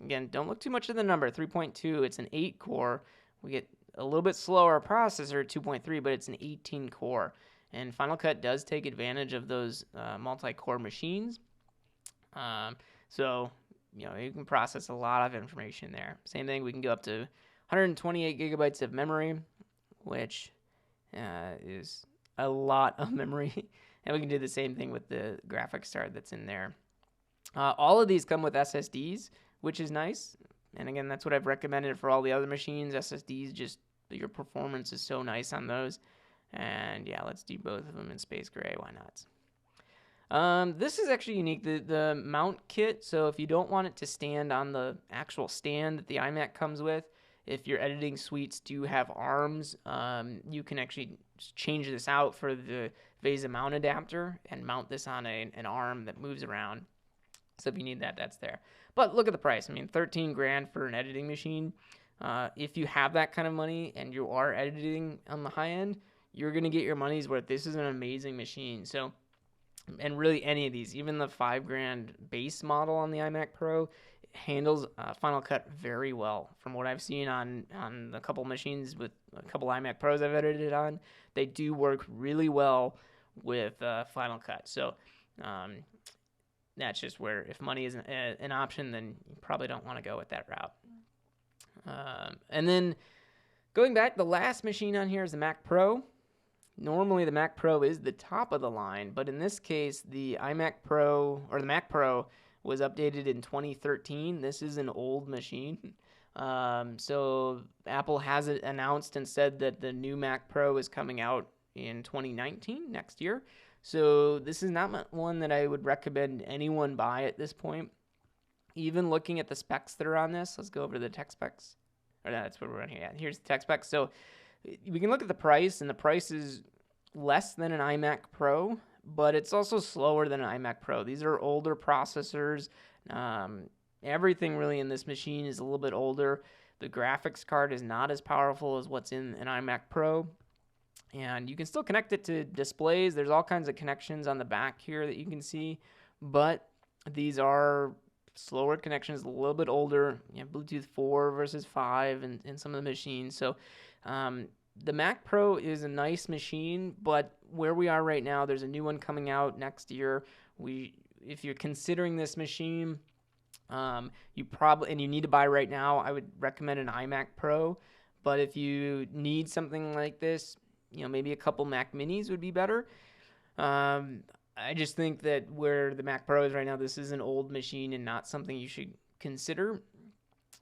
again, don't look too much at the number, 3.2, it's an 8 core. We get a little bit slower processor, 2.3, but it's an 18 core. And Final Cut does take advantage of those multi-core machines. So, you can process a lot of information there. Same thing, we can go up to 128 gigabytes of memory, which is a lot of memory. And we can do the same thing with the graphics card that's in there. All of these come with SSDs, which is nice. And again, that's what I've recommended for all the other machines. SSDs, just your performance is so nice on those. And yeah, let's do both of them in space gray. Why not? This is actually unique, the mount kit. So if you don't want it to stand on the actual stand that the iMac comes with, if your editing suites do have arms, you can actually change this out for the VESA mount adapter and mount this on an arm that moves around. So if you need that, that's there. But look at the price. I mean, $13,000 for an editing machine. If you have that kind of money and you are editing on the high end, you're going to get your money's worth. This is an amazing machine. So, and really any of these, even the $5,000 base model on the iMac Pro, handles Final Cut very well. From what I've seen on a couple machines with a couple iMac Pros I've edited on, they do work really well with Final Cut. So that's just where, if money isn't an option, then you probably don't want to go with that route. And then going back, the last machine on here is the Mac Pro. Normally the Mac Pro is the top of the line, but in this case, the iMac Pro, or the Mac Pro, was updated in 2013. This is an old machine. So Apple has announced and said that the new Mac Pro is coming out in 2019, next year. So this is not one that I would recommend anyone buy at this point. Even looking at the specs that are on this, let's go over to the tech specs. Or no, that's what we're on here. Here's the tech specs. So we can look at the price, and the price is less than an iMac Pro, but it's also slower than an iMac Pro. These are older processors. Everything really in this machine is a little bit older. The graphics card is not as powerful as what's in an iMac Pro. And you can still connect it to displays. There's all kinds of connections on the back here that you can see, but these are slower connections, a little bit older. You have Bluetooth 4 versus 5 in some of the machines. So the Mac Pro is a nice machine, but where we are right now, there's a new one coming out next year. If you're considering this machine, you need to buy right now, I would recommend an iMac Pro. But if you need something like this, maybe a couple Mac Minis would be better. I just think that where the Mac Pro is right now, this is an old machine and not something you should consider.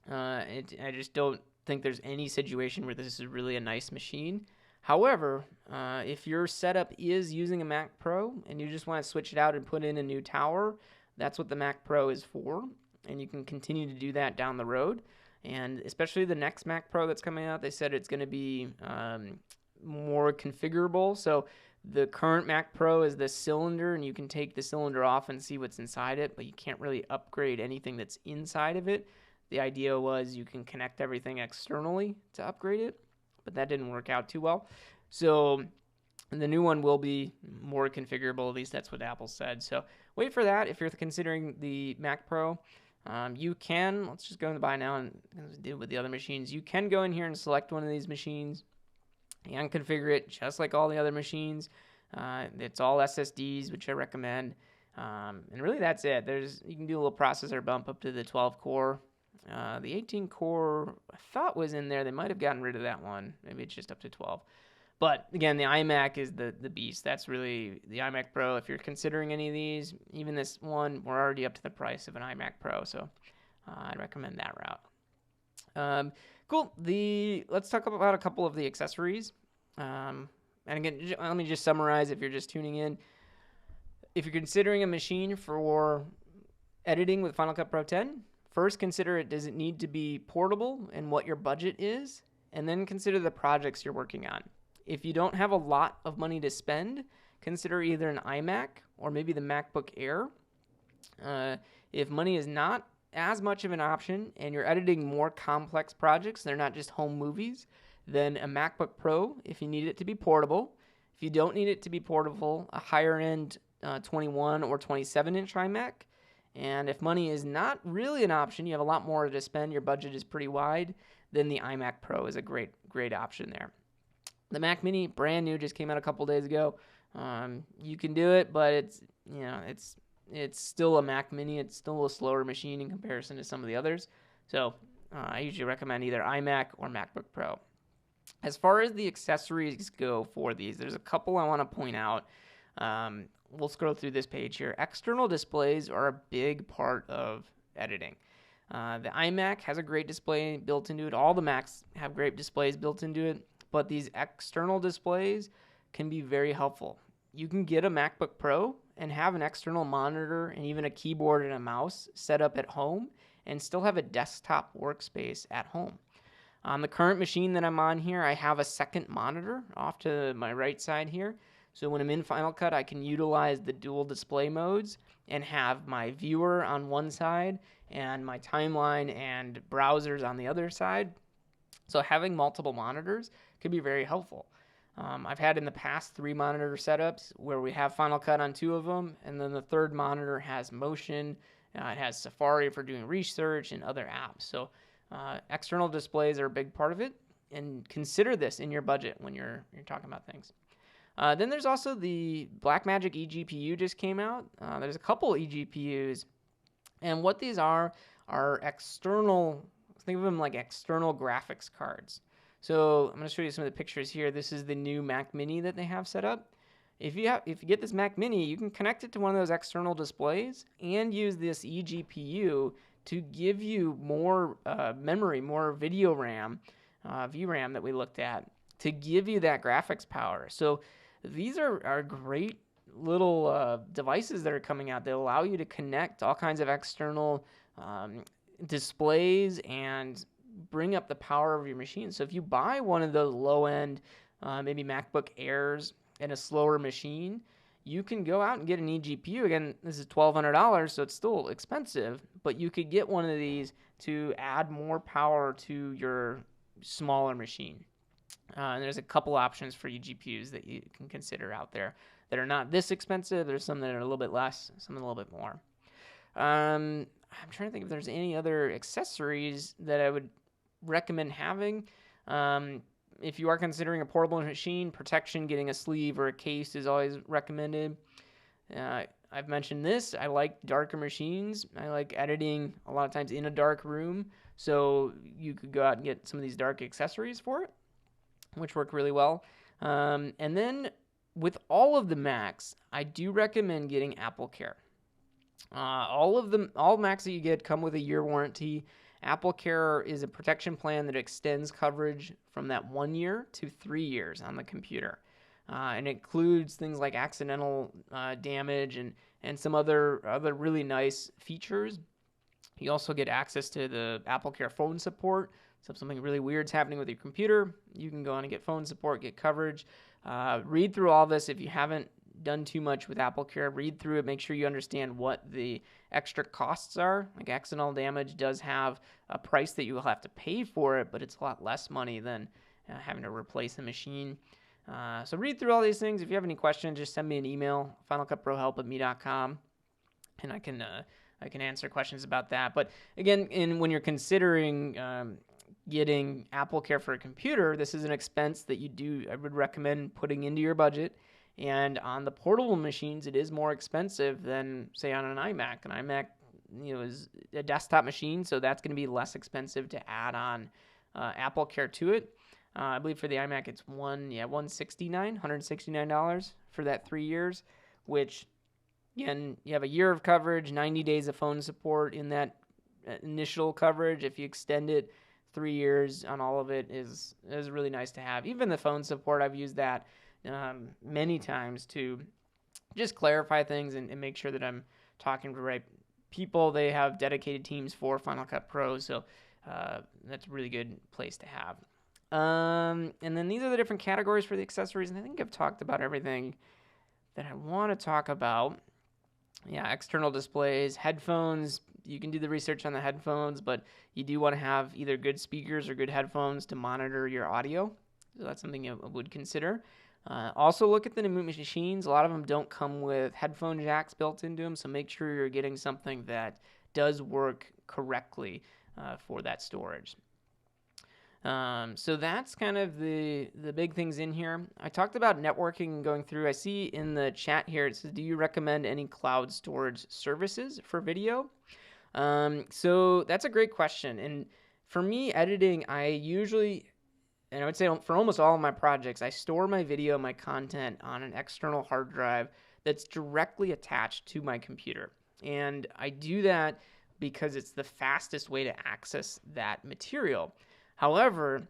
I just don't think there's any situation where this is really a nice machine. However, if your setup is using a Mac Pro and you just want to switch it out and put in a new tower, that's what the Mac Pro is for, and you can continue to do that down the road. And especially the next Mac Pro that's coming out, they said it's going to be more configurable. So the current Mac Pro is this cylinder, and you can take the cylinder off and see what's inside it, but you can't really upgrade anything that's inside of it. The idea was you can connect everything externally to upgrade it, but that didn't work out too well. So the new one will be more configurable, at least that's what Apple said. So wait for that if you're considering the Mac Pro. You can, let's just go in the buy now and do with the other machines. You can go in here and select one of these machines and configure it just like all the other machines. It's all SSDs, which I recommend. And really that's it. You can do a little processor bump up to the 12 core. The 18 core I thought was in there. They might have gotten rid of that one. Maybe it's just up to 12. But again, the iMac is the beast. That's really the iMac Pro. If you're considering any of these, even this one, we're already up to the price of an iMac Pro. So I'd recommend that route. Cool. Let's talk about a couple of the accessories. And again, let me just summarize if you're just tuning in. If you're considering a machine for editing with Final Cut Pro 10, first consider does it need to be portable and what your budget is, and then consider the projects you're working on. If you don't have a lot of money to spend, consider either an iMac or maybe the MacBook Air. If money is not as much of an option and you're editing more complex projects, they're not just home movies, then a MacBook Pro if you need it to be portable. If you don't need it to be portable, a higher end 21 or 27-inch iMac. And if money is not really an option, you have a lot more to spend, your budget is pretty wide, then the iMac Pro is a great option there. The Mac Mini, brand new, just came out a couple days ago. You can do it, but it's still a Mac Mini. It's still a slower machine in comparison to some of the others. So I usually recommend either iMac or MacBook Pro. As far as the accessories go for these, there's a couple I want to point out. We'll scroll through this page here. External displays are a big part of editing. The iMac has a great display built into it. All the Macs have great displays built into it. But these external displays can be very helpful. You can get a MacBook Pro and have an external monitor and even a keyboard and a mouse set up at home and still have a desktop workspace at home. On the current machine that I'm on here, I have a second monitor off to my right side here. So when I'm in Final Cut, I can utilize the dual display modes and have my viewer on one side and my timeline and browsers on the other side. So having multiple monitors could be very helpful. I've had in the past 3 monitor setups where we have Final Cut on 2 of them, and then the third monitor has Motion, it has Safari for doing research and other apps. So external displays are a big part of it, and consider this in your budget when you're talking about things. Then there's also the Blackmagic eGPU just came out. There's a couple eGPUs, and what these are external. Think of them like external graphics cards. So I'm going to show you some of the pictures here. This is the new Mac Mini that they have set up. If you get this Mac Mini, you can connect it to one of those external displays and use this eGPU to give you more memory, more video RAM, VRAM that we looked at, to give you that graphics power. So these are great little devices that are coming out that allow you to connect all kinds of external displays and bring up the power of your machine. So if you buy one of those low-end, maybe MacBook Airs and a slower machine, you can go out and get an eGPU. Again, this is $1,200, so it's still expensive, but you could get one of these to add more power to your smaller machine. And there's a couple options for eGPUs that you can consider out there that are not this expensive. There's some that are a little bit less, some a little bit more. I'm trying to think if there's any other accessories that I would recommend having. If you are considering a portable machine, protection, getting a sleeve or a case is always recommended. I've mentioned this. I like darker machines. I like editing a lot of times in a dark room. So you could go out and get some of these dark accessories for it, which work really well. And then with all of the Macs, I do recommend getting AppleCare. All Macs that you get come with a year warranty. AppleCare is a protection plan that extends coverage from that 1 year to 3 years on the computer. And it includes things like accidental damage and some other really nice features. You also get access to the AppleCare phone support. So if something really weird's happening with your computer, you can go on and get phone support, get coverage. Read through all this if you haven't done too much with AppleCare. Read through it, make sure you understand what the extra costs are. Like accidental damage does have a price that you will have to pay for it, but it's a lot less money than having to replace the machine. So read through all these things. If you have any questions, just send me an email, finalcutprohelp@me.com, and I can answer questions about that. But again, when you're considering getting AppleCare for a computer, this is an expense that I would recommend putting into your budget. And on the portable machines, it is more expensive than, say, on an iMac. An iMac, is a desktop machine, so that's going to be less expensive to add on AppleCare to it. I believe for the iMac, it's $169 for that 3 years, which, again, you have a year of coverage, 90 days of phone support in that initial coverage. If you extend it, 3 years on all of it is really nice to have. Even the phone support, I've used that many times to just clarify things and make sure that I'm talking to the right people. They have dedicated teams for Final Cut Pro, so that's a really good place to have. And then these are the different categories for the accessories, and I think I've talked about everything that I want to talk about. Yeah, external displays, headphones. You can do the research on the headphones, but you do want to have either good speakers or good headphones to monitor your audio. So that's something I would consider. Also look at the new machines. A lot of them don't come with headphone jacks built into them, so make sure you're getting something that does work correctly for that storage. So that's kind of the big things in here. I talked about networking going through. I see in the chat here, it says, do you recommend any cloud storage services for video? So that's a great question. And for me, editing, and I would say for almost all of my projects, I store my video, my content on an external hard drive that's directly attached to my computer. And I do that because it's the fastest way to access that material. However,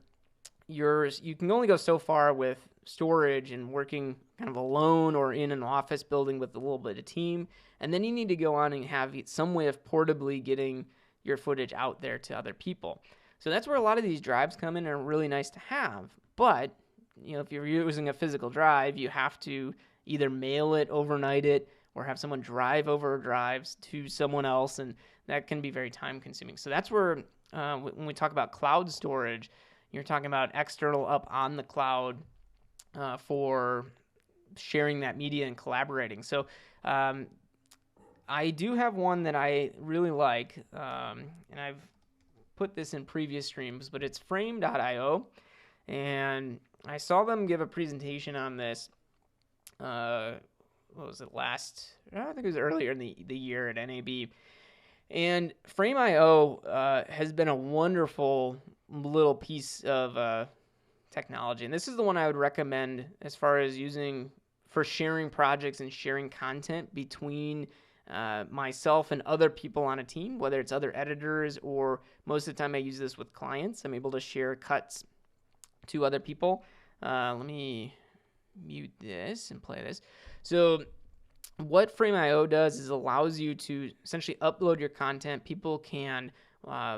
you can only go so far with storage and working kind of alone or in an office building with a little bit of team. And then you need to go on and have some way of portably getting your footage out there to other people. So that's where a lot of these drives come in and are really nice to have. But, if you're using a physical drive, you have to either mail it, overnight it, or have someone drive over drives to someone else, and that can be very time consuming. So that's where, when we talk about cloud storage, you're talking about external up on the cloud for sharing that media and collaborating. So I do have one that I really like, and I've put this in previous streams, but it's frame.io, and I saw them give a presentation on this, what was it, I think it was earlier in the year at NAB, and frame.io has been a wonderful little piece of technology, and this is the one I would recommend as far as using for sharing projects and sharing content between myself and other people on a team, whether it's other editors or most of the time I use this with clients. I'm able to share cuts to other people. Let me mute this and play this. So what Frame.io does is allows you to essentially upload your content. People can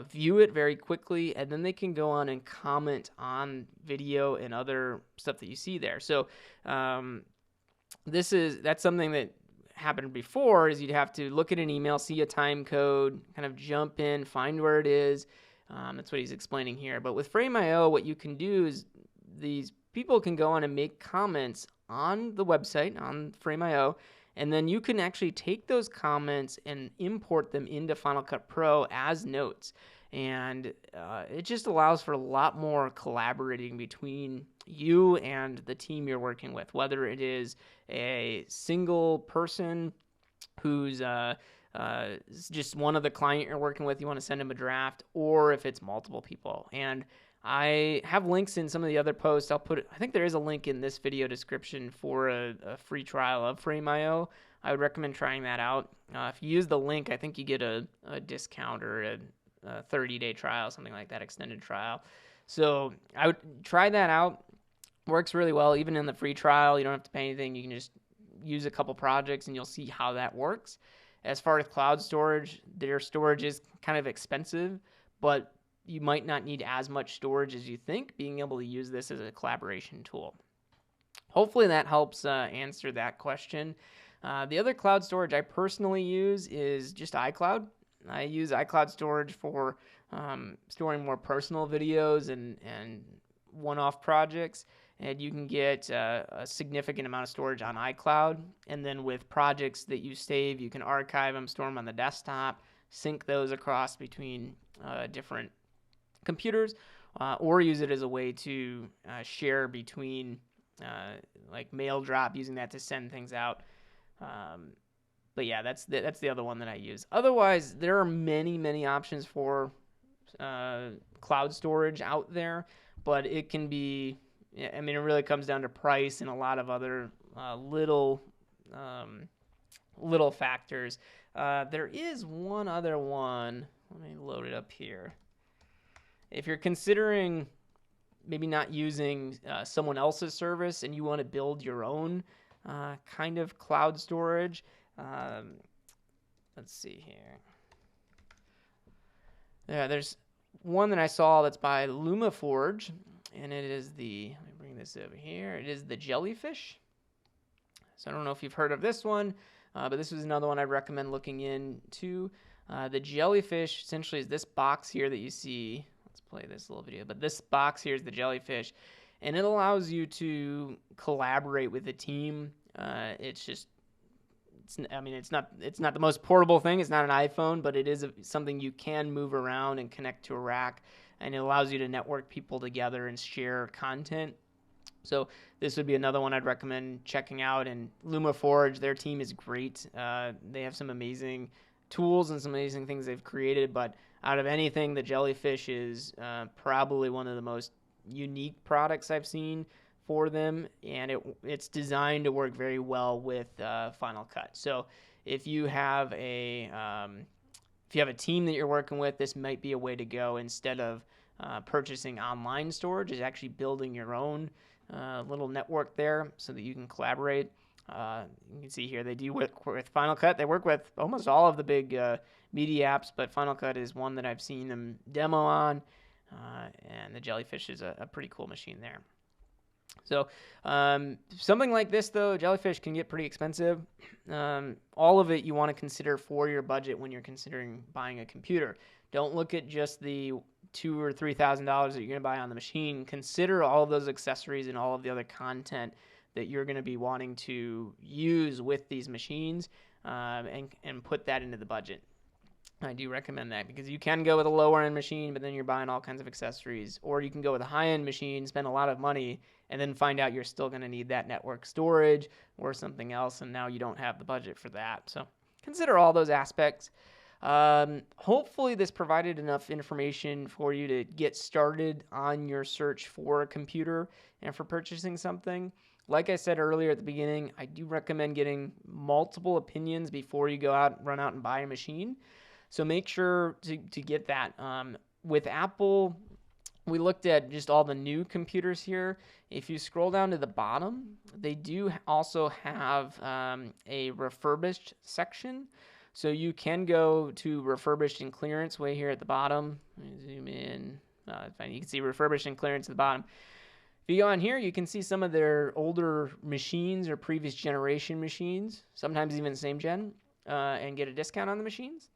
view it very quickly, and then they can go on and comment on video and other stuff that you see there. So that's something that happened before, is you'd have to look at an email, see a time code, kind of jump in, find where it is. That's what he's explaining here. But with Frame.io, what you can do is these people can go on and make comments on the website, on Frame.io, and then you can actually take those comments and import them into Final Cut Pro as notes. And it just allows for a lot more collaborating between you and the team you're working with, whether it is a single person who's just one of the client you're working with, you want to send them a draft, or if it's multiple people. And I have links in some of the other posts. I think there is a link in this video description for a free trial of Frame.io. I would recommend trying that out. If you use the link, I think you get a discount or a 30-day trial, something like that, extended trial. So I would try that out. Works really well. Even in the free trial, you don't have to pay anything. You can just use a couple projects and you'll see how that works. As far as cloud storage, their storage is kind of expensive, but you might not need as much storage as you think, being able to use this as a collaboration tool. Hopefully that helps answer that question. The other cloud storage I personally use is just iCloud. I use iCloud storage for storing more personal videos and one-off projects. And you can get a significant amount of storage on iCloud. And then with projects that you save, you can archive them, store them on the desktop, sync those across between different computers, or use it as a way to share between, like mail drop, using that to send things out. But yeah, that's the other one that I use. Otherwise, there are many options for cloud storage out there, but it can be, I mean, it really comes down to price and a lot of other little factors. There is one other one. Let me load it up here. If you're considering maybe not using someone else's service and you want to build your own kind of cloud storage, let's see here. Yeah, there's one that I saw that's by LumaForge, and it is let me bring this over here. It is the Jellyfish. So I don't know if you've heard of this one, but this is another one I'd recommend looking into. The Jellyfish essentially is this box here that you see. Let's play this little video. But this box here is the Jellyfish, and it allows you to collaborate with a team. It's not the most portable thing. It's not an iPhone, but it is something you can move around and connect to a rack, and it allows you to network people together and share content. So this would be another one I'd recommend checking out. And LumaForge, their team is great. They have some amazing tools and some amazing things they've created, but out of anything, the Jellyfish is probably one of the most unique products I've seen for them, and it's designed to work very well with Final Cut. So if you have a team that you're working with, this might be a way to go instead of purchasing online storage. Is actually building your own little network there so that you can collaborate. You can see here they do work with Final Cut. They work with almost all of the big media apps, but Final Cut is one that I've seen them demo on, and the Jellyfish is a pretty cool machine there. So something like this, though, Jellyfish can get pretty expensive. All of it you want to consider for your budget when you're considering buying a computer. Don't look at just the $2,000 or $3,000 that you're going to buy on the machine. Consider all of those accessories and all of the other content that you're going to be wanting to use with these machines, and put that into the budget. I do recommend that because you can go with a lower end machine, but then you're buying all kinds of accessories, or you can go with a high end machine, spend a lot of money, and then find out you're still going to need that network storage or something else, and now you don't have the budget for that. So consider all those aspects. Hopefully this provided enough information for you to get started on your search for a computer and for purchasing something. Like I said earlier at the beginning, I do recommend getting multiple opinions before you run out and buy a machine. So make sure to get that. With Apple, we looked at just all the new computers here. If you scroll down to the bottom, they do also have a refurbished section. So you can go to refurbished and clearance way here at the bottom. Let me zoom in. Fine. You can see refurbished and clearance at the bottom. If you go on here, you can see some of their older machines or previous generation machines, sometimes even same gen, and get a discount on the machines.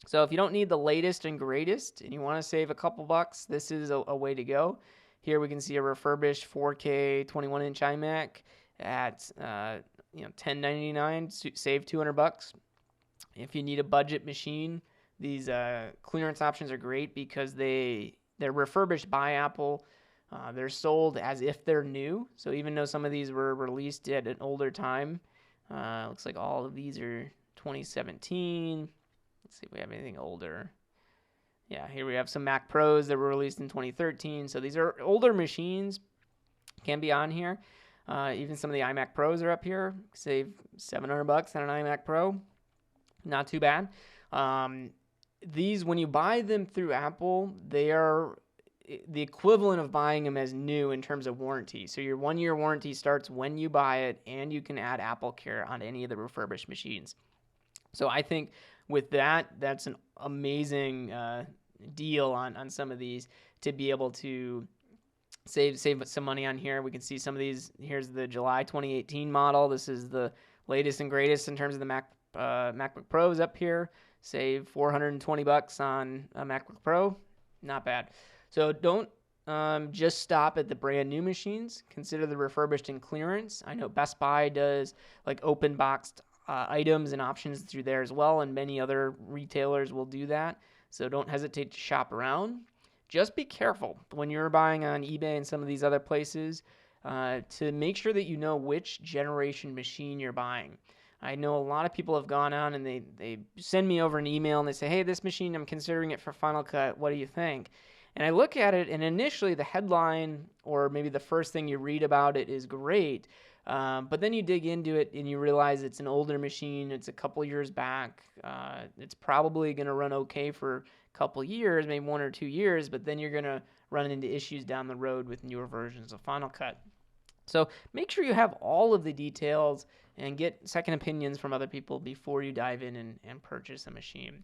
So if you don't need the latest and greatest and you want to save a couple bucks, this is a way to go. Here we can see a refurbished 4K 21-inch iMac at $10.99, save 200 bucks. If you need a budget machine, these clearance options are great because they're refurbished by Apple. They're sold as if they're new. So even though some of these were released at an older time, looks like all of these are 2017. Let's see if we have anything older. Yeah, here we have some Mac Pros that were released in 2013. So these are older machines, can be on here. Even some of the iMac Pros are up here. Save 700 bucks on an iMac Pro. Not too bad. These, when you buy them through Apple, they are the equivalent of buying them as new in terms of warranty. So your 1-year warranty starts when you buy it, and you can add Apple Care on any of the refurbished machines. So I think with that, that's an amazing deal on some of these to be able to save some money on here. We can see some of these. Here's the July 2018 model. This is the latest and greatest in terms of the MacBook Pros up here. Save 420 bucks on a MacBook Pro. Not bad. So don't just stop at the brand new machines. Consider the refurbished and clearance. I know Best Buy does like open boxed items and options through there as well, and many other retailers will do that. So don't hesitate to shop around. Just be careful when you're buying on eBay and some of these other places to make sure that you know which generation machine you're buying. I know a lot of people have gone on and they send me over an email and they say, hey, this machine, I'm considering it for Final Cut. What do you think? And I look at it, and initially the headline or maybe the first thing you read about it is great. But then you dig into it and you realize it's an older machine. It's a couple years back. It's probably going to run okay for a couple years, maybe 1 or 2 years, but then you're going to run into issues down the road with newer versions of Final Cut. So make sure you have all of the details and get second opinions from other people before you dive in and purchase a machine.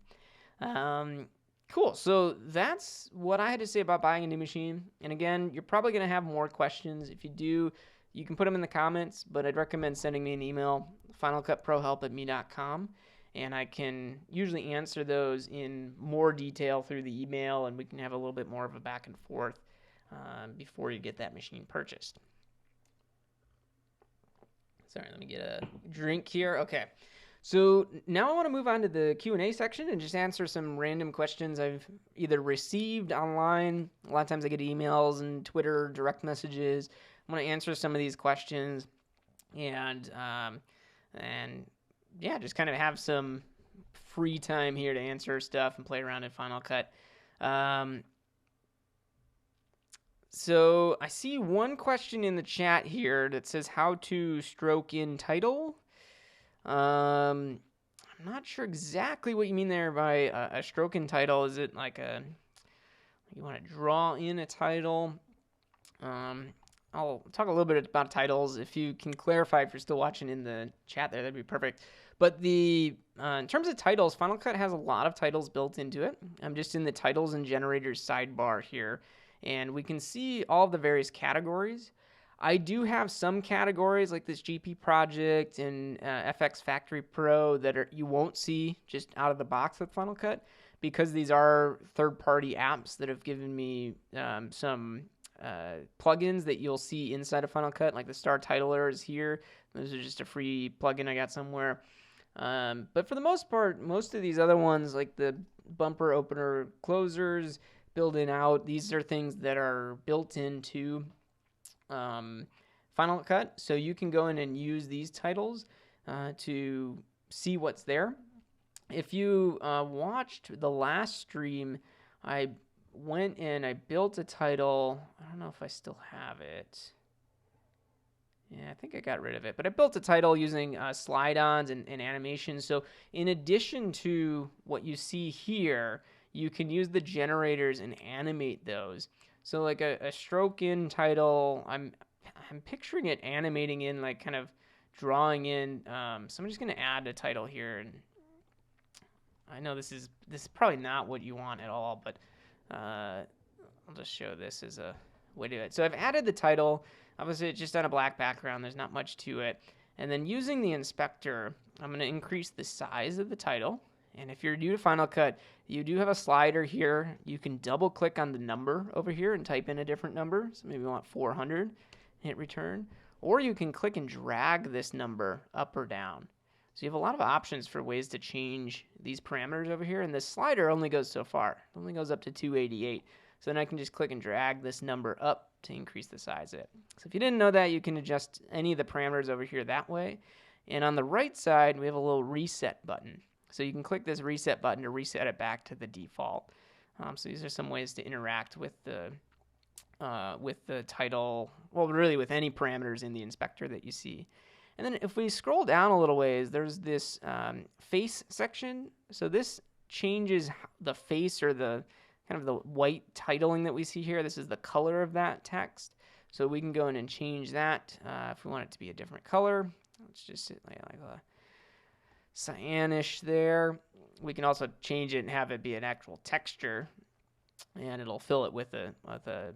Cool. So that's what I had to say about buying a new machine. And again, you're probably going to have more questions. If you do, you can put them in the comments, but I'd recommend sending me an email, finalcutprohelp@me.com, and I can usually answer those in more detail through the email, and we can have a little bit more of a back and forth before you get that machine purchased. Sorry, let me get a drink here. Okay. So now I want to move on to the Q&A section and just answer some random questions I've either received online. A lot of times I get emails and Twitter direct messages. I want to answer some of these questions and yeah, just kind of have some free time here to answer stuff and play around in Final Cut. So I see one question in the chat here that says how to stroke in title. I'm not sure exactly what you mean there by a stroke in title. Is it like you want to draw in a title? I'll talk a little bit about titles. If you can clarify if you're still watching in the chat there, that'd be perfect. But in terms of titles, Final Cut has a lot of titles built into it. I'm just in the titles and generators sidebar here, and we can see all the various categories. I do have some categories like this GP project and FX Factory Pro that you won't see just out of the box with Final Cut because these are third-party apps that have given me some plugins that you'll see inside of Final Cut, like the Star Titler is here. Those are just a free plugin I got somewhere. But for the most part, most of these other ones, like the bumper opener closers, built-in out, these are things that are built into Final Cut, so you can go in and use these titles to see what's there. If you watched the last stream, I went and I built a title. I don't know if I still have it. Yeah, I think I got rid of it, but I built a title using slide-ons and animations. So in addition to what you see here, you can use the generators and animate those. So like a stroke in title, I'm picturing it animating in, like kind of drawing in. So I'm just gonna add a title here, and I know this is probably not what you want at all, but I'll just show this as a way to do it. So I've added the title. Obviously, it's just on a black background. There's not much to it. And then using the inspector, I'm going to increase the size of the title. And if you're new to Final Cut, you do have a slider here. You can double click on the number over here and type in a different number. So maybe we want 400, hit return. Or you can click and drag this number up or down. So you have a lot of options for ways to change these parameters over here. And this slider only goes so far. It only goes up to 288. So then I can just click and drag this number up to increase the size of it. So if you didn't know that, you can adjust any of the parameters over here that way. And on the right side, we have a little reset button. So you can click this reset button to reset it back to the default. So these are some ways to interact with the title, well, really with any parameters in the inspector that you see. And then if we scroll down a little ways, there's this face section. So this changes the face, or the kind of the white titling that we see here. This is the color of that text. So we can go in and change that if we want it to be a different color. Let's just sit like a cyanish there. We can also change it and have it be an actual texture, and it'll fill it with a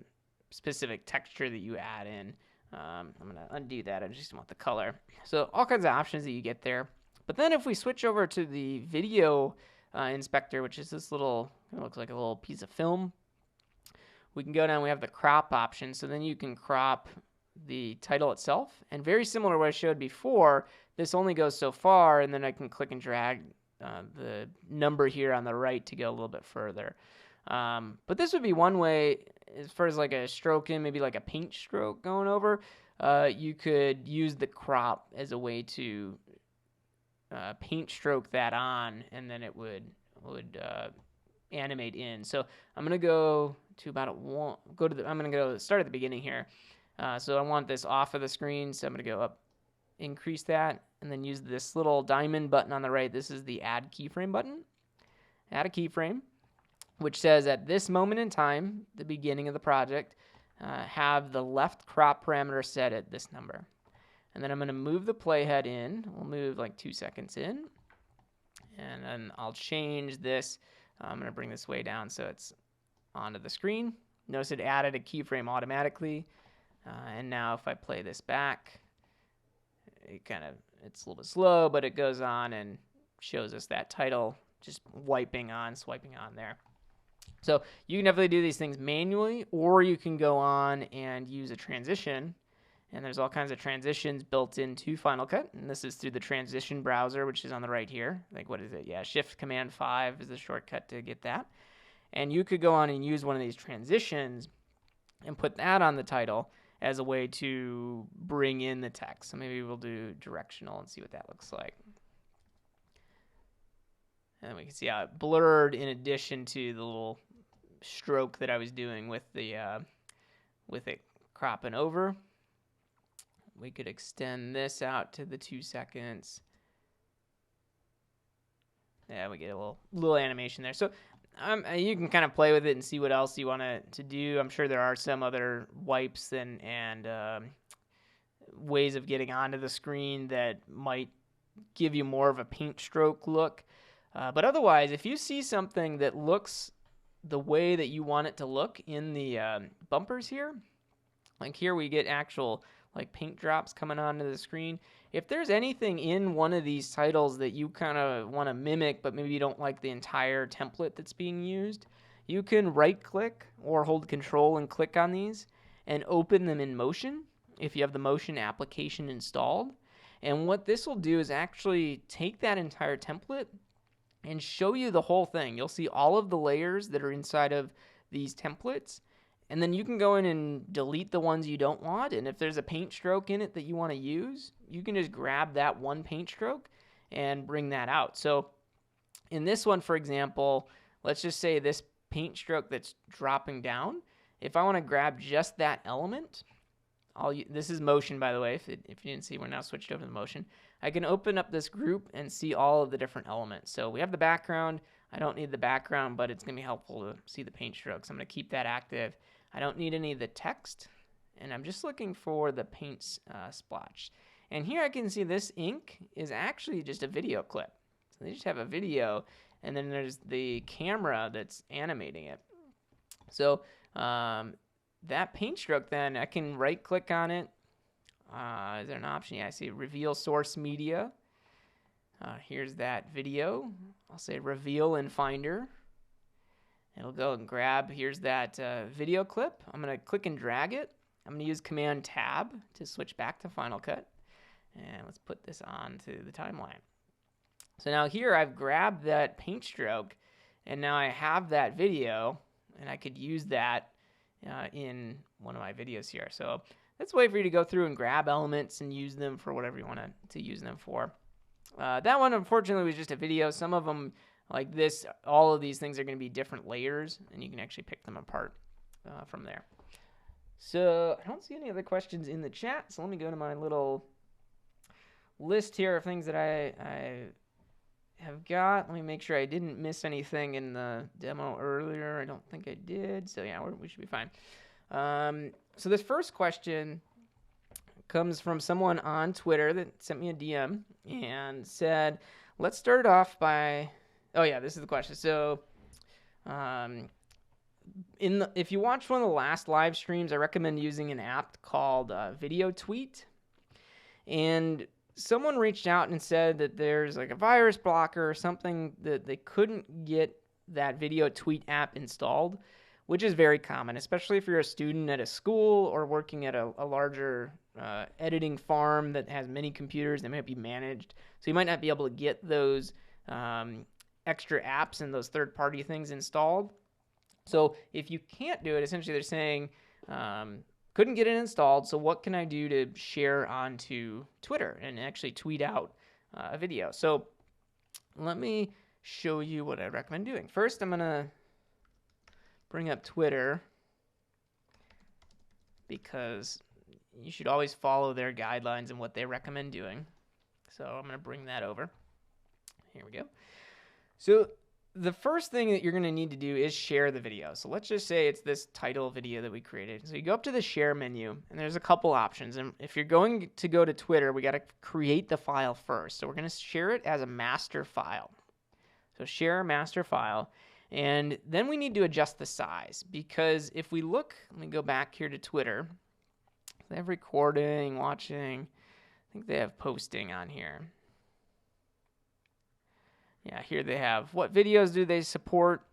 specific texture that you add in. I'm going to undo that. I just want the color. So all kinds of options that you get there. But then if we switch over to the video inspector, which is this little, it looks like a little piece of film, we can go down, we have the crop option. So then you can crop the title itself. And very similar to what I showed before, this only goes so far, and then I can click and drag the number here on the right to go a little bit further. But this would be one way, as far as like a stroke in, maybe like a paint stroke going over. You could use the crop as a way to paint stroke that on, and then it would animate in. So I'm gonna go to I'm gonna go start at the beginning here. So I want this off of the screen, so I'm gonna go up, increase that, and then use this little diamond button on the right. This is the add keyframe button. Add a keyframe, which says at this moment in time, the beginning of the project, have the left crop parameter set at this number. And then I'm going to move the playhead in. We'll move like 2 seconds in. And then I'll change this. I'm going to bring this way down so it's onto the screen. Notice it added a keyframe automatically. And now if I play this back, it's a little bit slow, but it goes on and shows us that title just swiping on there. So you can definitely do these things manually, or you can go on and use a transition. And there's all kinds of transitions built into Final Cut. And this is through the transition browser, which is on the right here. Like, what is it? Yeah, Shift Command 5 is the shortcut to get that. And you could go on and use one of these transitions and put that on the title as a way to bring in the text. So maybe we'll do directional and see what that looks like. And we can see how it blurred in addition to the little stroke that I was doing with the with it cropping over. We could extend this out to the 2 seconds. Yeah, we get a little animation there. So you can kind of play with it and see what else you want to do. I'm sure there are some other wipes and ways of getting onto the screen that might give you more of a paint stroke look. But otherwise, if you see something that looks the way that you want it to look in the bumpers here, like here we get actual like paint drops coming onto the screen. If there's anything in one of these titles that you kind of want to mimic, but maybe you don't like the entire template that's being used, you can right click or hold Control and click on these and open them in Motion if you have the Motion application installed. And what this will do is actually take that entire template and show you the whole thing. You'll see all of the layers that are inside of these templates. And then you can go in and delete the ones you don't want. And if there's a paint stroke in it that you want to use, you can just grab that one paint stroke and bring that out. So in this one, for example, let's just say this paint stroke that's dropping down. If I want to grab just that element, this is Motion, by the way. If you didn't see, we're now switched over to Motion. I can open up this group and see all of the different elements. So we have the background. I don't need the background, but it's going to be helpful to see the paint strokes. I'm going to keep that active. I don't need any of the text, and I'm just looking for the paint splotch. And here I can see this ink is actually just a video clip. So they just have a video, and then there's the camera that's animating it. So that paint stroke, then I can right click on it. Is there an option? Yeah, I see reveal source media. Here's that video. I'll say reveal in Finder. It'll go and grab, here's that video clip. I'm going to click and drag it. I'm going to use Command Tab to switch back to Final Cut. And let's put this onto the timeline. So now here I've grabbed that paint stroke, and now I have that video, and I could use that in one of my videos here. So that's a way for you to go through and grab elements and use them for whatever you want to use them for. That one, unfortunately, was just a video. Some of them, like this, all of these things are going to be different layers, and you can actually pick them apart from there. So I don't see any other questions in the chat, so let me go to my little list here of things that I have got. Let me make sure I didn't miss anything in the demo earlier. I don't think I did, so yeah, we should be fine. So this first question comes from someone on Twitter that sent me a DM and said, let's start off by... Oh, yeah, this is the question. So if you watch one of the last live streams, I recommend using an app called Video Tweet. And someone reached out and said that there's like a virus blocker or something that they couldn't get that Video Tweet app installed, which is very common, especially if you're a student at a school or working at a larger editing farm that has many computers that might be managed. So you might not be able to get those extra apps and those third-party things installed. So if you can't do it, essentially they're saying, couldn't get it installed, so what can I do to share onto Twitter and actually tweet out a video? So let me show you what I recommend doing. First, I'm going to bring up Twitter because you should always follow their guidelines and what they recommend doing. So I'm going to bring that over. Here we go. So the first thing that you're going to need to do is share the video. So let's just say it's this title video that we created. So you go up to the share menu, and there's a couple options. And if you're going to go to Twitter, we got to create the file first. So we're going to share it as a master file. So share a master file. And then we need to adjust the size, because if we look, let me go back here to Twitter. They have recording, watching. I think they have posting on here. Yeah, here they have what videos do they support.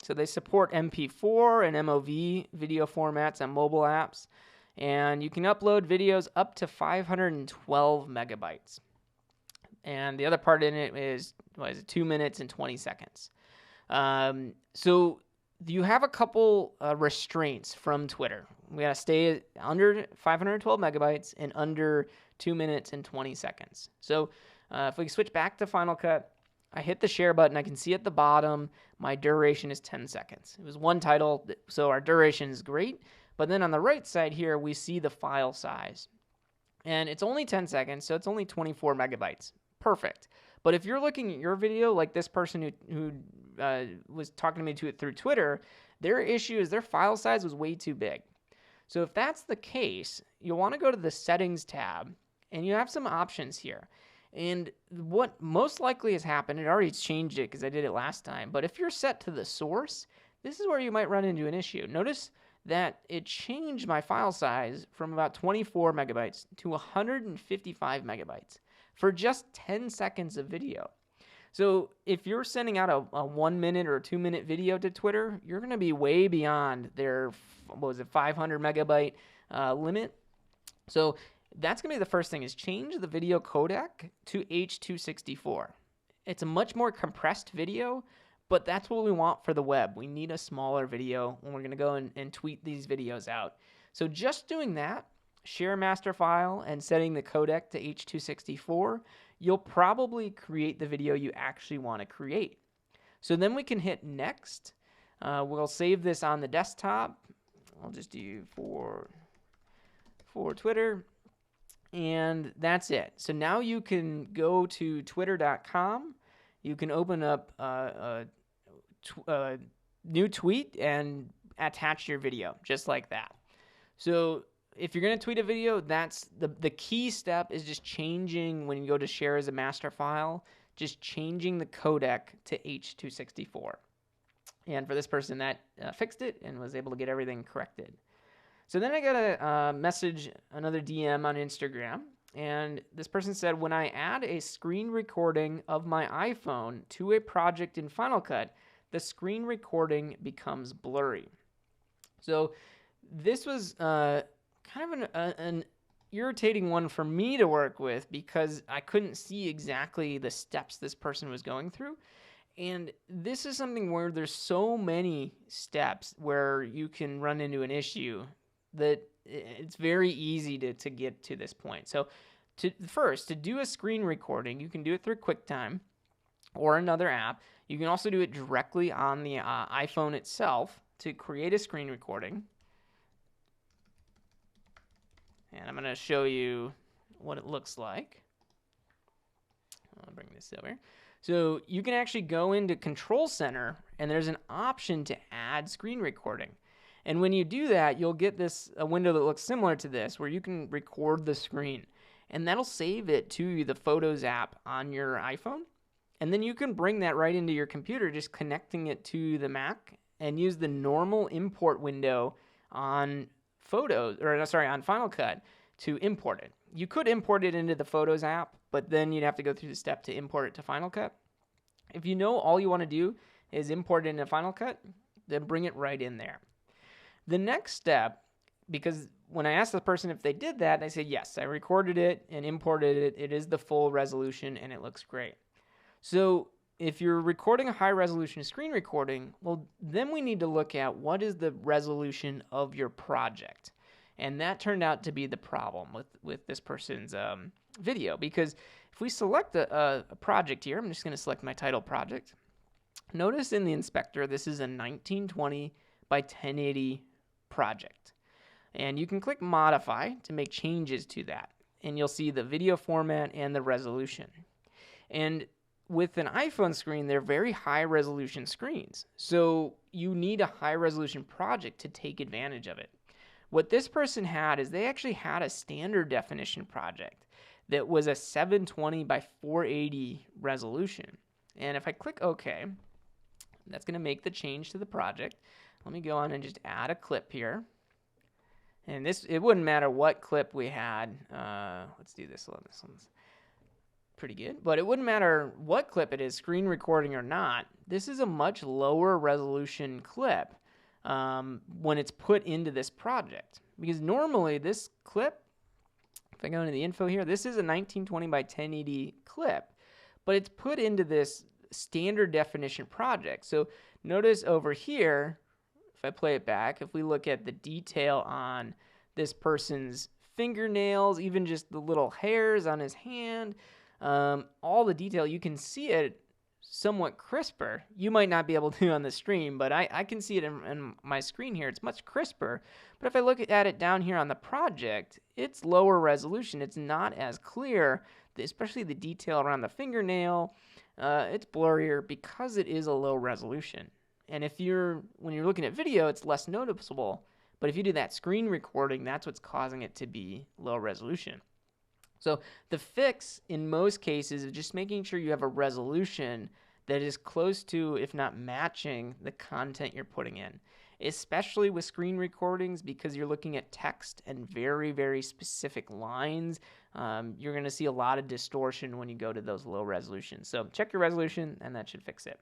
So they support MP4 and MOV video formats on mobile apps. And you can upload videos up to 512 megabytes. And the other part in it is, 2 minutes and 20 seconds. So you have a couple restraints from Twitter. We got to stay under 512 megabytes and under 2 minutes and 20 seconds. So if we switch back to Final Cut, I hit the share button. I can see at the bottom my duration is 10 seconds. It was one title, so our duration is great. But then on the right side here, we see the file size. And it's only 10 seconds, so it's only 24 megabytes. Perfect. But if you're looking at your video, like this person who was talking to me through Twitter, their issue is their file size was way too big. So if that's the case, you'll want to go to the Settings tab, and you have some options here. And what most likely has happened, it already changed it because I did it last time, but if you're set to the source, this is where you might run into an issue. Notice that it changed my file size from about 24 megabytes to 155 megabytes for just 10 seconds of video. So if you're sending out a 1 minute or 2 minute video to Twitter, you're going to be way beyond their, 500 megabyte limit. So that's going to be the first thing, is change the video codec to H.264. It's a much more compressed video, but that's what we want for the web. We need a smaller video when we're going to go and tweet these videos out. So just doing that, share master file and setting the codec to H.264, you'll probably create the video you actually want to create. So then we can hit next. We'll save this on the desktop. I'll just do for Twitter. And that's it. So now you can go to twitter.com. You can open up a new tweet and attach your video just like that. So if you're going to tweet a video, that's the key step is just changing when you go to share as a master file, just changing the codec to H.264. And for this person, that fixed it and was able to get everything corrected. So then I got a message, another DM on Instagram, and this person said, when I add a screen recording of my iPhone to a project in Final Cut, the screen recording becomes blurry. So this was kind of an irritating one for me to work with because I couldn't see exactly the steps this person was going through. And this is something where there's so many steps where you can run into an issue that it's very easy to get to this point. So to do a screen recording, you can do it through QuickTime or another app. You can also do it directly on the iPhone itself to create a screen recording. And I'm going to show you what it looks like. I'll bring this over. So you can actually go into Control Center, and there's an option to add screen recording. And when you do that, you'll get a window that looks similar to this, where you can record the screen. And that'll save it to the Photos app on your iPhone. And then you can bring that right into your computer, just connecting it to the Mac, and use the normal import window on on Final Cut to import it. You could import it into the Photos app, but then you'd have to go through the step to import it to Final Cut. If you know all you want to do is import it into Final Cut, then bring it right in there. The next step, because when I asked the person if they did that, they said, yes, I recorded it and imported it. It is the full resolution and it looks great. So if you're recording a high resolution screen recording, well, then we need to look at what is the resolution of your project. And that turned out to be the problem with this person's video, because if we select a project here, I'm just going to select my title project. Notice in the inspector, this is a 1920 by 1080 project. And you can click modify to make changes to that. And you'll see the video format and the resolution. And with an iPhone screen, they're very high resolution screens. So you need a high resolution project to take advantage of it. What this person had is they actually had a standard definition project that was a 720 by 480 resolution. And if I click OK, that's going to make the change to the project. Let me go on and just add a clip here. And it wouldn't matter what clip we had. Let's do this one. This one's pretty good. But it wouldn't matter what clip it is, screen recording or not. This is a much lower resolution clip when it's put into this project. Because normally this clip, if I go into the info here, this is a 1920 by 1080 clip. But it's put into this standard definition project. So notice over here, if I play it back, if we look at the detail on this person's fingernails, even just the little hairs on his hand, all the detail, you can see it somewhat crisper. You might not be able to on the stream, but I can see it in my screen here. It's much crisper. But if I look at it down here on the project, it's lower resolution. It's not as clear, especially the detail around the fingernail. It's blurrier because it is a low resolution. And when you're looking at video, it's less noticeable. But if you do that screen recording, that's what's causing it to be low resolution. So the fix in most cases is just making sure you have a resolution that is close to, if not matching, the content you're putting in. Especially with screen recordings, because you're looking at text and very, very specific lines. You're going to see a lot of distortion when you go to those low resolutions. So check your resolution, and that should fix it.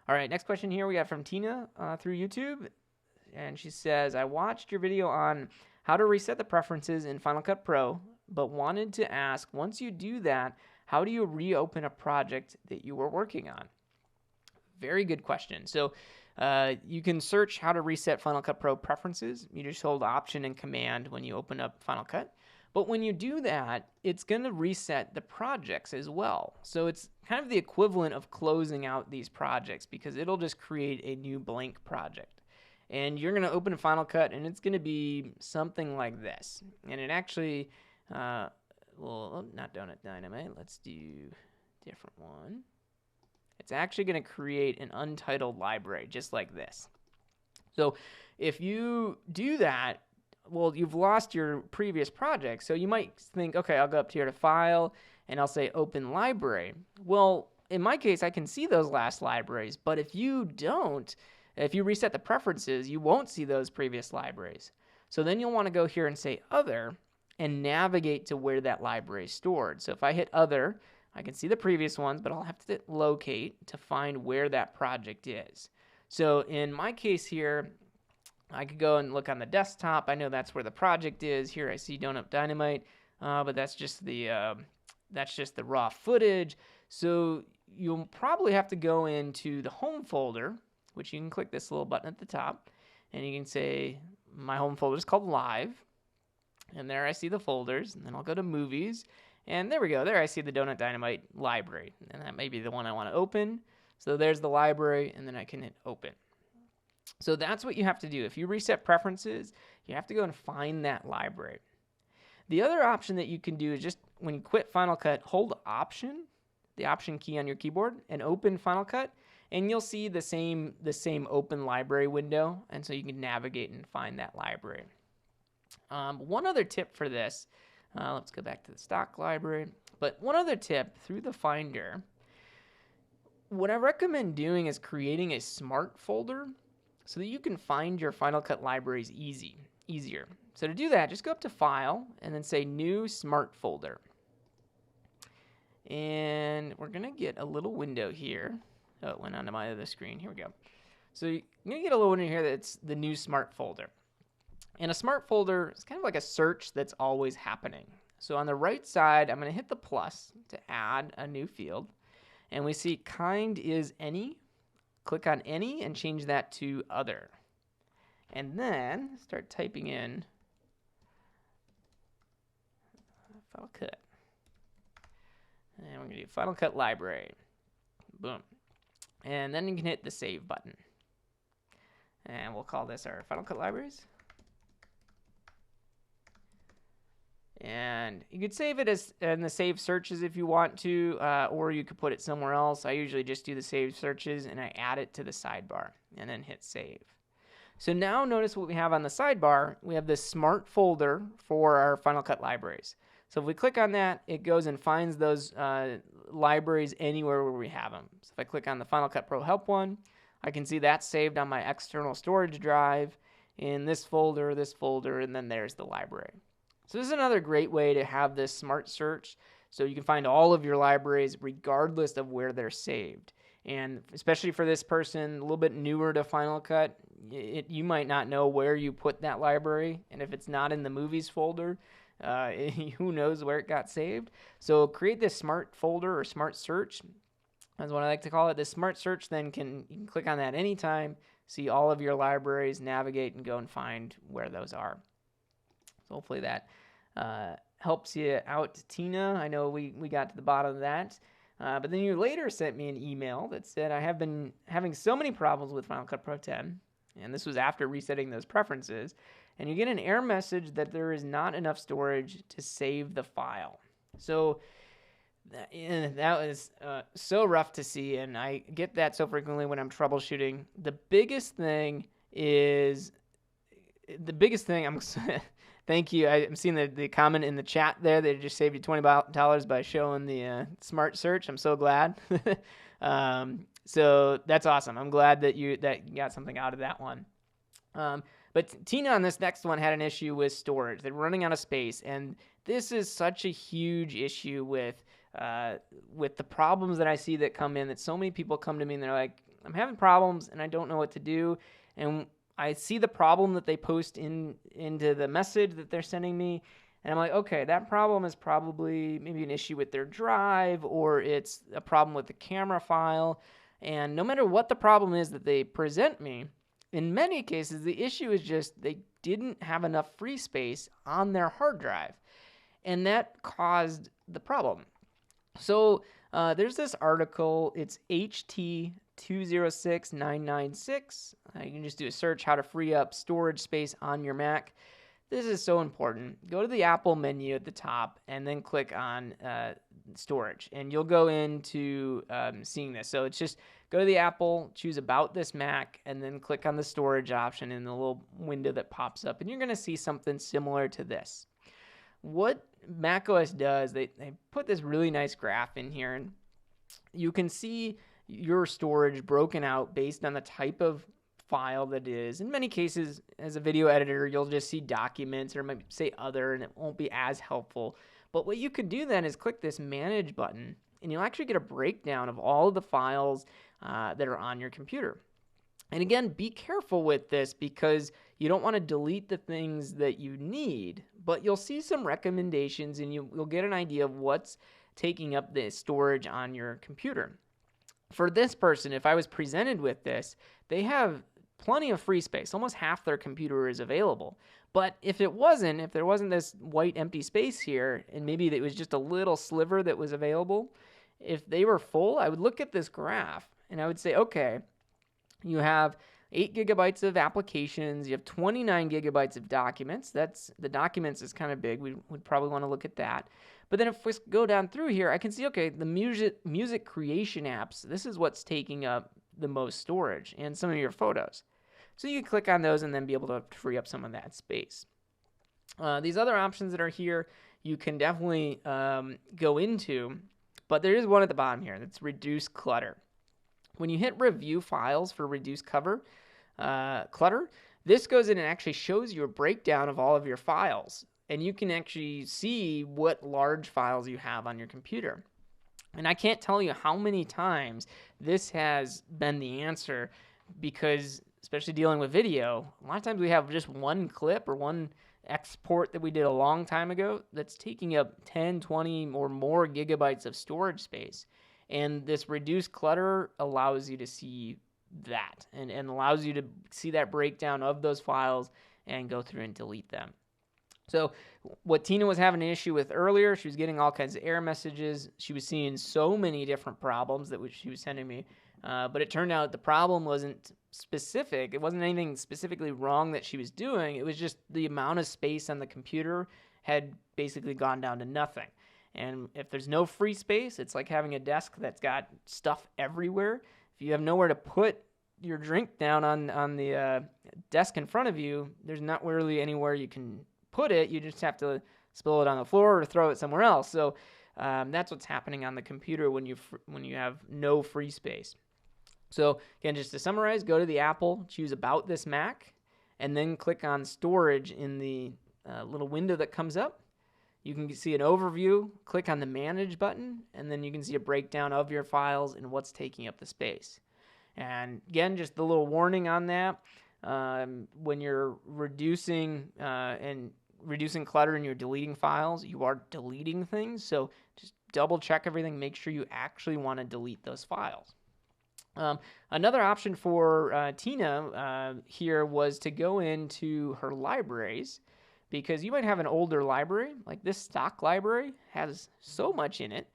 All right, next question here we got from Tina through YouTube. And she says, I watched your video on how to reset the preferences in Final Cut Pro, but wanted to ask, once you do that, how do you reopen a project that you were working on? Very good question. So you can search how to reset Final Cut Pro preferences. You just hold Option and Command when you open up Final Cut. But when you do that, it's going to reset the projects as well. So it's kind of the equivalent of closing out these projects, because it'll just create a new blank project. And you're going to open Final Cut, and it's going to be something like this. And it actually, well, not Donut Dynamite. Let's do a different one. It's actually going to create an untitled library just like this. So if you do that, well, you've lost your previous project. So you might think, okay, I'll go up here to File, and I'll say Open Library. Well, in my case, I can see those last libraries, but if you don't, if you reset the preferences, you won't see those previous libraries. So then you'll want to go here and say Other, and navigate to where that library is stored. So if I hit Other, I can see the previous ones, but I'll have to hit Locate to find where that project is. So in my case here, I could go and look on the desktop. I know that's where the project is. Here I see Donut Dynamite, but that's just the raw footage. So you'll probably have to go into the home folder, which you can click this little button at the top, and you can say my home folder is called Live, and there I see the folders, and then I'll go to Movies, and there we go. There I see the Donut Dynamite library, and that may be the one I want to open. So there's the library, and then I can hit Open. So that's what you have to do. If you reset preferences, you have to go and find that library. The other option that you can do is just when you quit Final Cut, hold Option, the Option key on your keyboard, and open Final Cut, and you'll see the same Open Library window, and so you can navigate and find that library. One other tip for this, let's go back to the stock library, but one other tip through the Finder, what I recommend doing is creating a smart folder so that you can find your Final Cut libraries easier. So to do that, just go up to File and then say New Smart Folder. And we're going to get a little window here. Oh, it went onto my other screen. Here we go. So you're going to get a little window here that's the New Smart Folder. And a smart folder is kind of like a search that's always happening. So on the right side, I'm going to hit the plus to add a new field. And we see kind is any. Click on any and change that to other. And then start typing in Final Cut. And we're going to do Final Cut Library. Boom. And then you can hit the Save button. And we'll call this our Final Cut Libraries. And you could save it as in the save searches if you want to, or you could put it somewhere else. I usually just do the save searches and I add it to the sidebar and then hit save. So now notice what we have on the sidebar. We have this smart folder for our Final Cut libraries. So if we click on that, it goes and finds those libraries anywhere where we have them. So if I click on the Final Cut Pro Help one, I can see that's saved on my external storage drive in this folder, and then there's the library. So this is another great way to have this smart search so you can find all of your libraries regardless of where they're saved. And especially for this person, a little bit newer to Final Cut, you might not know where you put that library. And if it's not in the movies folder, who knows where it got saved. So create this smart folder or smart search. That's what I like to call it. This smart search then you can click on that anytime, see all of your libraries, navigate, and go and find where those are. So hopefully that helps you out, Tina. I know we got to the bottom of that. But then you later sent me an email that said, I have been having so many problems with Final Cut Pro 10. And this was after resetting those preferences. And you get an error message that there is not enough storage to save the file. So that was so rough to see. And I get that so frequently when I'm troubleshooting. The biggest thing, I'm thank you. I'm seeing the comment in the chat there that it just saved you $20 by showing the smart search. I'm so glad. So that's awesome. I'm glad that you got something out of that one. But Tina on this next one had an issue with storage. They're running out of space, and this is such a huge issue with the problems that I see that come in. That so many people come to me and they're like, "I'm having problems and I don't know what to do," and I see the problem that they post into the message that they're sending me, and I'm like, okay, that problem is probably maybe an issue with their drive, or it's a problem with the camera file. And no matter what the problem is that they present me, in many cases, the issue is just they didn't have enough free space on their hard drive, and that caused the problem. So there's this article. It's HT206996. You can just do a search, how to free up storage space on your Mac. This is so important. Go to the Apple menu at the top and then click on storage, and you'll go into seeing this. So it's just go to the Apple, choose About This Mac, and then click on the storage option in the little window that pops up, and you're going to see something similar to this. What macOS does, they put this really nice graph in here, and you can see your storage broken out based on the type of file that is. In many cases, as a video editor, you'll just see documents or maybe say other, and it won't be as helpful. But what you could do then is click this Manage button, and you'll actually get a breakdown of all of the files that are on your computer. And again, be careful with this because you don't want to delete the things that you need, but you'll see some recommendations and you'll get an idea of what's taking up the storage on your computer. For this person, if I was presented with this, they have plenty of free space. Almost half their computer is available. But if there wasn't this white empty space here, and maybe it was just a little sliver that was available, if they were full, I would look at this graph and I would say, okay, you have 8 gigabytes of applications, you have 29 gigabytes of documents. The documents is kind of big. We would probably want to look at that. But then if we go down through here, I can see, okay, the music creation apps, this is what's taking up the most storage, and some of your photos. So you can click on those and then be able to free up some of that space. These other options that are here, you can definitely go into, but there is one at the bottom here that's reduce clutter. When you hit review files for reduce clutter, this goes in and actually shows you a breakdown of all of your files. And you can actually see what large files you have on your computer. And I can't tell you how many times this has been the answer because, especially dealing with video, a lot of times we have just one clip or one export that we did a long time ago that's taking up 10, 20 or more gigabytes of storage space. And this reduce clutter allows you to see that and allows you to see that breakdown of those files and go through and delete them. So what Tina was having an issue with earlier, she was getting all kinds of error messages. She was seeing so many different problems that she was sending me. But it turned out the problem wasn't specific. It wasn't anything specifically wrong that she was doing. It was just the amount of space on the computer had basically gone down to nothing. And if there's no free space, it's like having a desk that's got stuff everywhere. If you have nowhere to put your drink down on the desk in front of you, there's not really anywhere you can put it. You just have to spill it on the floor or throw it somewhere else. So that's what's happening on the computer when you have no free space. So again, just to summarize, go to the Apple, choose About This Mac, and then click on Storage in the little window that comes up. You can see an overview, click on the Manage button, and then you can see a breakdown of your files and what's taking up the space. And again, just a little warning on that. When you're reducing clutter and you're deleting files, you are deleting things. So just double check everything. Make sure you actually want to delete those files. Another option for Tina here was to go into her libraries, because you might have an older library, like this stock library has so much in it,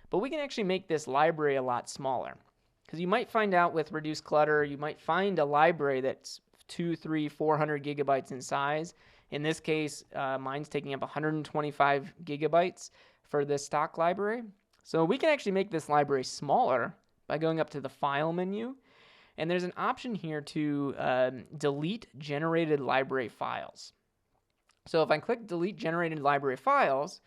but we can actually make this library a lot smaller. Because you might find out with reduced clutter, you might find a library that's 200, 300, 400 gigabytes in size. In this case, mine's taking up 125 gigabytes for this stock library. So we can actually make this library smaller by going up to the File menu. And there's an option here to delete generated library files. So if I click Delete Generated Library Files,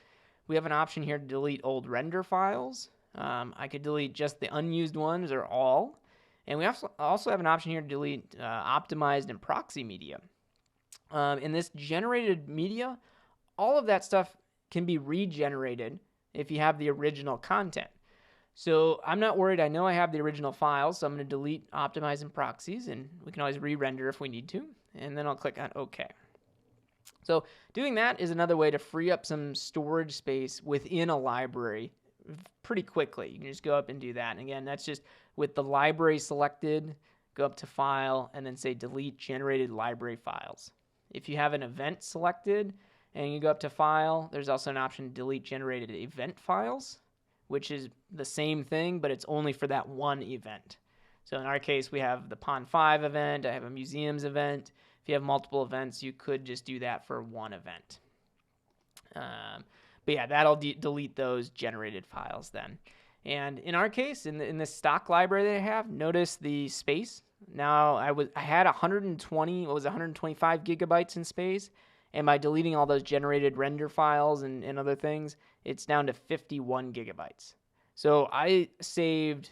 we have an option here to delete old render files. I could delete just the unused ones or all. And we also have an option here to delete optimized and proxy media. In this generated media, all of that stuff can be regenerated if you have the original content. So I'm not worried. I know I have the original files, so I'm going to delete optimize and proxies, and we can always re-render if we need to. And then I'll click on OK. So doing that is another way to free up some storage space within a library pretty quickly. You can just go up and do that. And again, that's just with the library selected, go up to File, and then say Delete Generated Library Files. If you have an event selected and you go up to File, there's also an option to Delete Generated Event Files, which is the same thing, but it's only for that one event. So in our case, we have the Pond 5 event, I have a museums event. If you have multiple events, you could just do that for one event. But yeah, that'll delete those generated files then. And in our case, in this stock library that I have, notice the space. Now I had 125 gigabytes in space, and by deleting all those generated render files and other things, it's down to 51 gigabytes. So I saved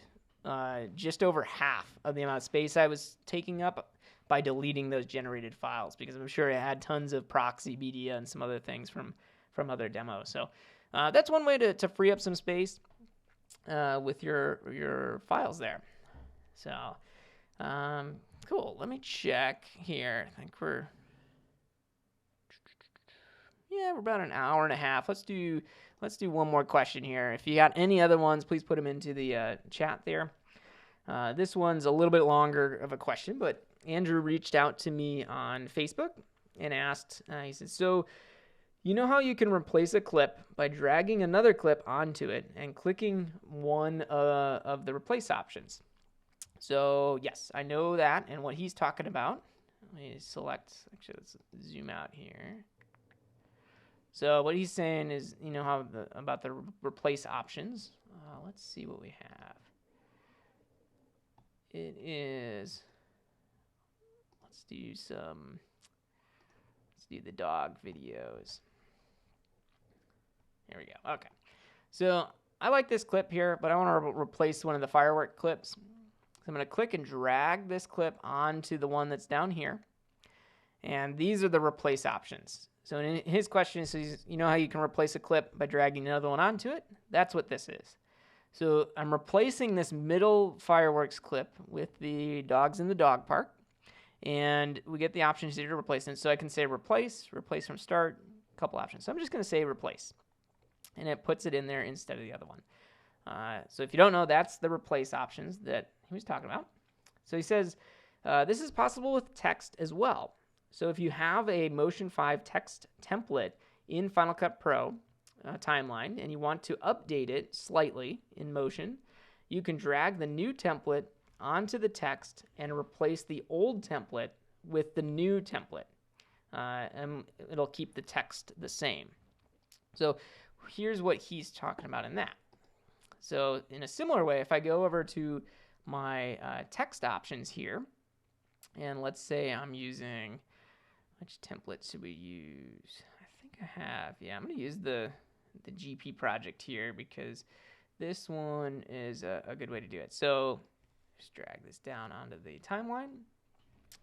just over half of the amount of space I was taking up by deleting those generated files, because I'm sure it had tons of proxy media and some other things from other demos. So that's one way to free up some space with your files there. So cool. Let me check here. I think we're about an hour and a half. Let's do one more question here. If you got any other ones, please put them into the chat there. This one's a little bit longer of a question, but Andrew reached out to me on Facebook and asked, he said, so you know how you can replace a clip by dragging another clip onto it and clicking one of the replace options? So yes, I know that, and what he's talking about. Let me select, actually let's zoom out here. So what he's saying is, you know how about the replace options. Let's see what we have. It is, let's do the dog videos. Here we go. Okay. So I like this clip here, but I want to replace one of the firework clips. So I'm going to click and drag this clip onto the one that's down here. And these are the replace options. So in his question is, you know how you can replace a clip by dragging another one onto it? That's what this is. So I'm replacing this middle fireworks clip with the dogs in the dog park. And we get the options here to replace it. So I can say replace from start, a couple options. So I'm just going to say replace. And it puts it in there instead of the other one. So if you don't know, that's the replace options that he was talking about. So he says, this is possible with text as well. So if you have a Motion 5 text template in Final Cut Pro timeline and you want to update it slightly in Motion, you can drag the new template onto the text and replace the old template with the new template. And it'll keep the text the same. So here's what he's talking about in that. So in a similar way, if I go over to my text options here, and let's say I'm using, which template should we use? I think I have, I'm going to use the GP project here because this one is a good way to do it. So just drag this down onto the timeline.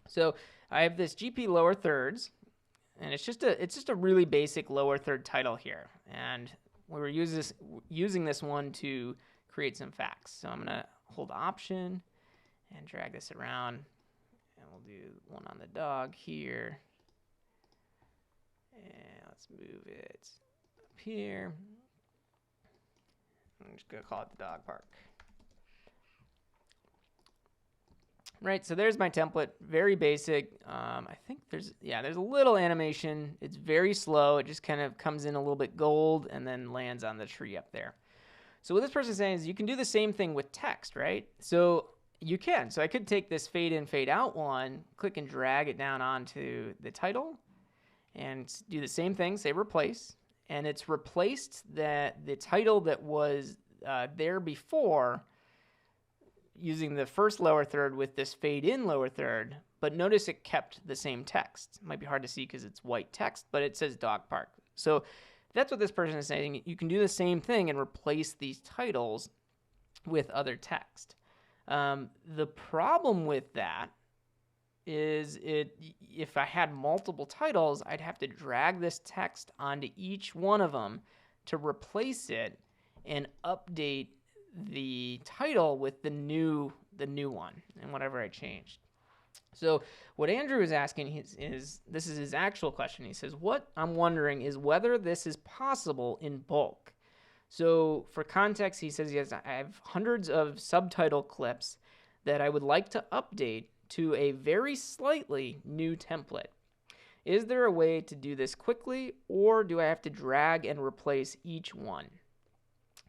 So I have this GP lower thirds, and it's just a really basic lower third title here. And we were using this one to create some facts. So I'm going to hold Option and drag this around. And we'll do one on the dog here. And let's move it up here. I'm just going to call it the dog park. Right, so there's my template, very basic. I think there's a little animation. It's very slow. It just kind of comes in a little bit gold and then lands on the tree up there. So what this person's saying is you can do the same thing with text, right? So you can. So I could take this fade in, fade out one, click and drag it down onto the title, and do the same thing, say replace, and it's replaced the title that was there before using the first lower third with this fade in lower third, but notice it kept the same text. It might be hard to see because it's white text, but it says dog park. So that's what this person is saying. You can do the same thing and replace these titles with other text. The problem with that is if I had multiple titles, I'd have to drag this text onto each one of them to replace it and update the title with the new one and whatever I changed. So what Andrew is asking is this is his actual question. He says, what I'm wondering is whether this is possible in bulk. So for context, he says, yes, I have hundreds of subtitle clips that I would like to update to a very slightly new template. Is there a way to do this quickly, or do I have to drag and replace each one?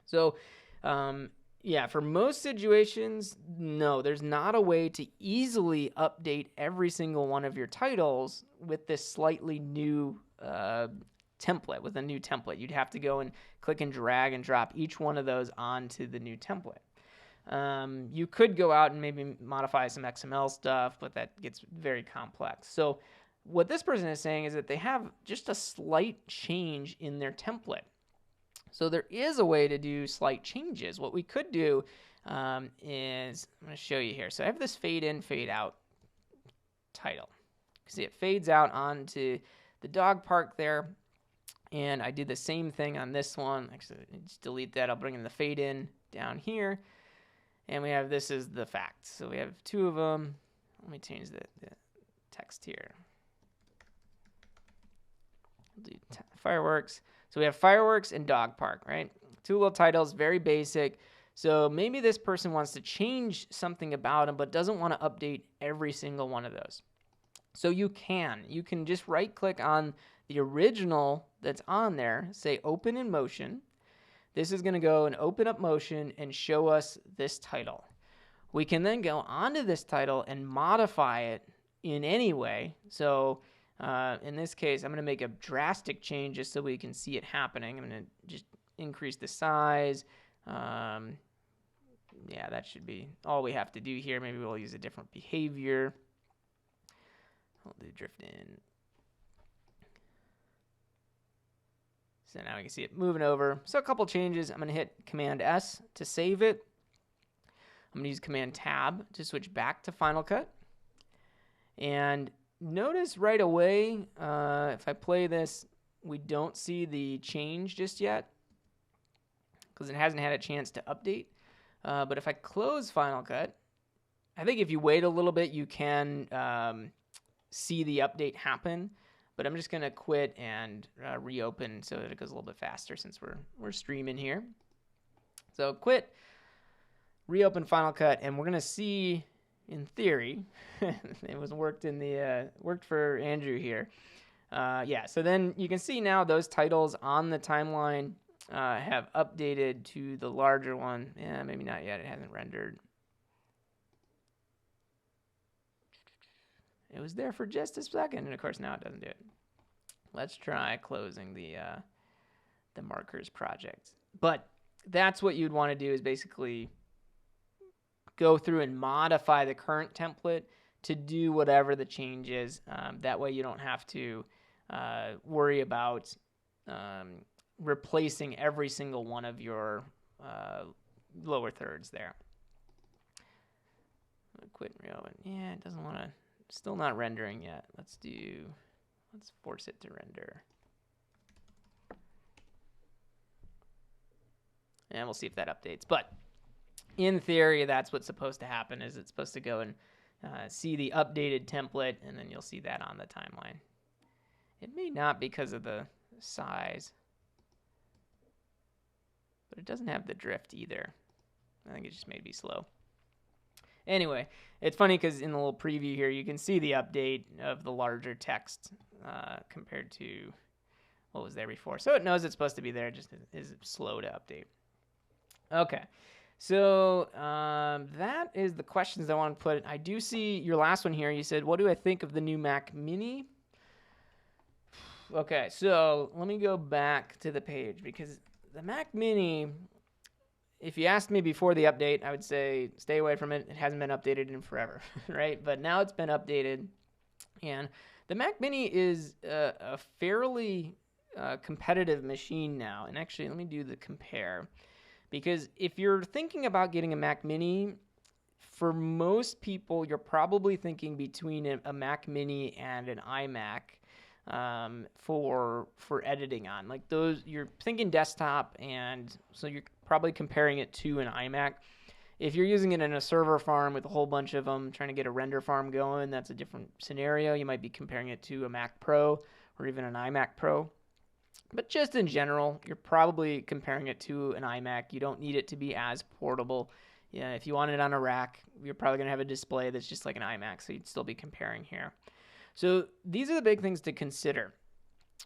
So for most situations, no, there's not a way to easily update every single one of your titles with this slightly new template, with a new template. You'd have to go and click and drag and drop each one of those onto the new template. You could go out and maybe modify some XML stuff, but that gets very complex. So what this person is saying is that they have just a slight change in their template. So there is a way to do slight changes. What we could do is, I'm going to show you here. So I have this fade in, fade out title. See, it fades out onto the dog park there. And I did the same thing on this one. Actually, just delete that. I'll bring in the fade in down here. And we have this is the facts. So we have two of them. Let me change the text here. Do fireworks. So we have fireworks and dog park, right? Two little titles, very basic. So maybe this person wants to change something about them, but doesn't want to update every single one of those. So you can just right click on the original that's on there, say open in motion. This is going to go and open up motion and show us this title. We can then go onto this title and modify it in any way. So in this case, I'm going to make a drastic change just so we can see it happening. I'm going to just increase the size. Yeah, that should be all we have to do here. Maybe we'll use a different behavior. I'll do drift in. So now we can see it moving over. So a couple changes. I'm going to hit Command S to save it. I'm going to use Command Tab to switch back to Final Cut. And notice right away, if I play this, we don't see the change just yet because it hasn't had a chance to update. But if I close Final Cut, I think if you wait a little bit, you can see the update happen. But I'm just going to quit and reopen so that it goes a little bit faster since we're streaming here. So quit, reopen Final Cut, and we're going to see, in theory, it was worked for Andrew here. Yeah, so then you can see now those titles on the timeline have updated to the larger one. Yeah, maybe not yet. It hasn't rendered. It was there for just a second, and of course now it doesn't do it. Let's try closing the markers project. But that's what you'd want to do, is basically go through and modify the current template to do whatever the change is. That way you don't have to worry about replacing every single one of your lower thirds there. Quit and reopen. Yeah, it doesn't want to. Still not rendering yet. Let's force it to render. And we'll see if that updates. But in theory, that's what's supposed to happen, is it's supposed to go and see the updated template, and then you'll see that on the timeline. It may not because of the size, but it doesn't have the drift either. I think it just may be slow. Anyway, it's funny because in the little preview here, you can see the update of the larger text compared to what was there before. So it knows it's supposed to be there, just is slow to update. Okay, so that is the questions I want to put. I do see your last one here. You said, what do I think of the new Mac Mini? Okay, so let me go back to the page, because the Mac Mini, if you asked me before the update, I would say stay away from it. It hasn't been updated in forever, right? But now it's been updated. And the Mac Mini is a fairly competitive machine now. And actually, let me do the compare. Because if you're thinking about getting a Mac Mini, for most people, you're probably thinking between a Mac Mini and an iMac for editing on. Like those, you're thinking desktop, and so you're probably comparing it to an iMac. If you're using it in a server farm with a whole bunch of them, trying to get a render farm going, that's a different scenario. You might be comparing it to a Mac Pro or even an iMac Pro. But just in general, you're probably comparing it to an iMac. You don't need it to be as portable. Yeah, if you want it on a rack, you're probably going to have a display that's just like an iMac, so you'd still be comparing here. So these are the big things to consider.